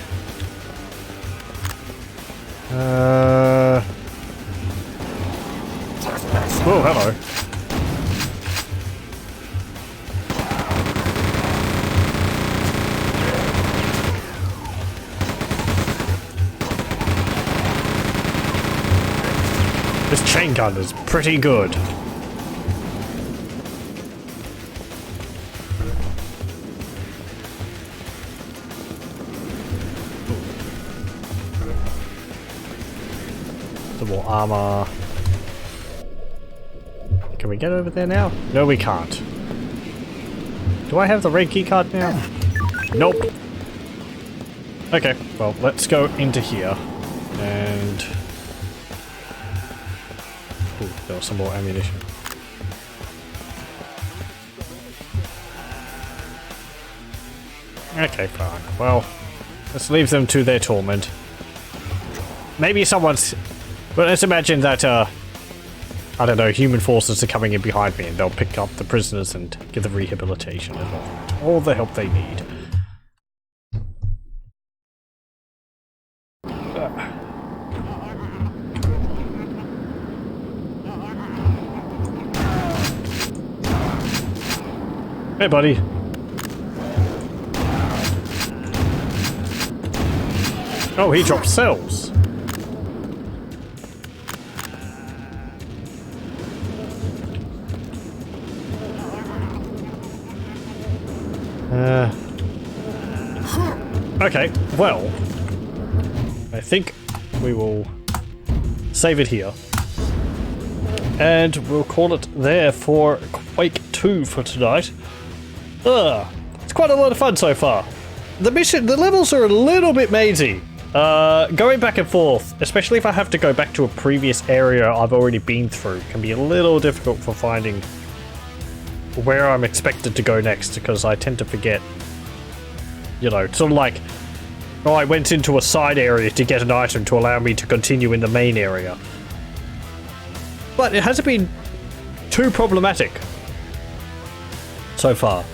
Oh, hello. This chain gun is pretty good. Some more armor. Can we get over there now? No, we can't. Do I have the red key card now? Nope. Okay, well, let's go into here. And... Ooh, there was some more ammunition. Okay, fine. Well, let's leave them to their torment. Maybe someone's... But let's imagine that, I don't know, human forces are coming in behind me and they'll pick up the prisoners and give them rehabilitation and all the help they need. Hey, buddy. Oh, he dropped cells. Okay, well, I think we will save it here. And we'll call it there for Quake II for tonight. It's quite a lot of fun so far. The levels are a little bit mazy. Going back and forth, especially if I have to go back to a previous area I've already been through, can be a little difficult for finding where I'm expected to go next, because I tend to forget, you know, sort of like, oh, I went into a side area to get an item to allow me to continue in the main area. But it hasn't been too problematic so far.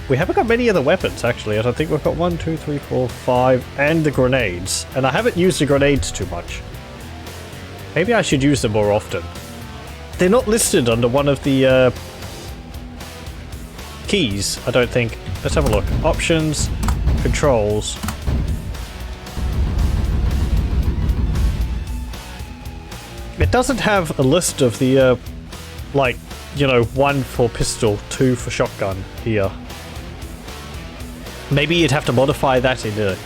We haven't got many other weapons, actually. I don't think we've got 1, 2, 3, 4, 5, and the grenades. And I haven't used the grenades too much. Maybe I should use them more often. They're not listed under one of the keys, I don't think. Let's have a look. Options, controls. It doesn't have a list of the, like, you know, 1 for pistol, 2 for shotgun here. Maybe you'd have to modify that in the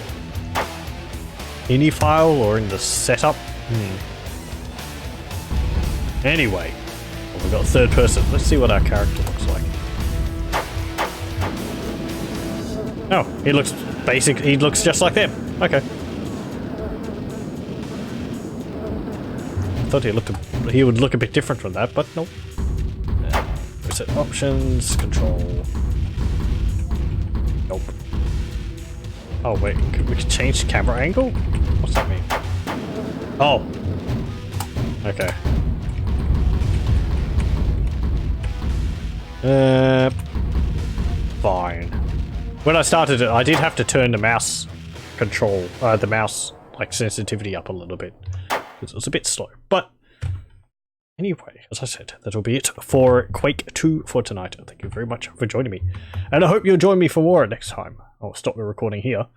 ini file or in the setup. Anyway, well, we've got third person. Let's see what our character looks like. Oh, he looks basic. He looks just like them. Okay. I thought he would look a bit different from that, but nope. Reset options, control. Nope. Oh wait, we can change camera angle? What's that mean? Oh. Okay. Fine. When I started it, I did have to turn the mouse control, the mouse like sensitivity up a little bit. It was a bit slow, but anyway, as I said, that'll be it for Quake 2 for tonight. Thank you very much for joining me, and I hope you'll join me for more next time. I'll stop the recording here.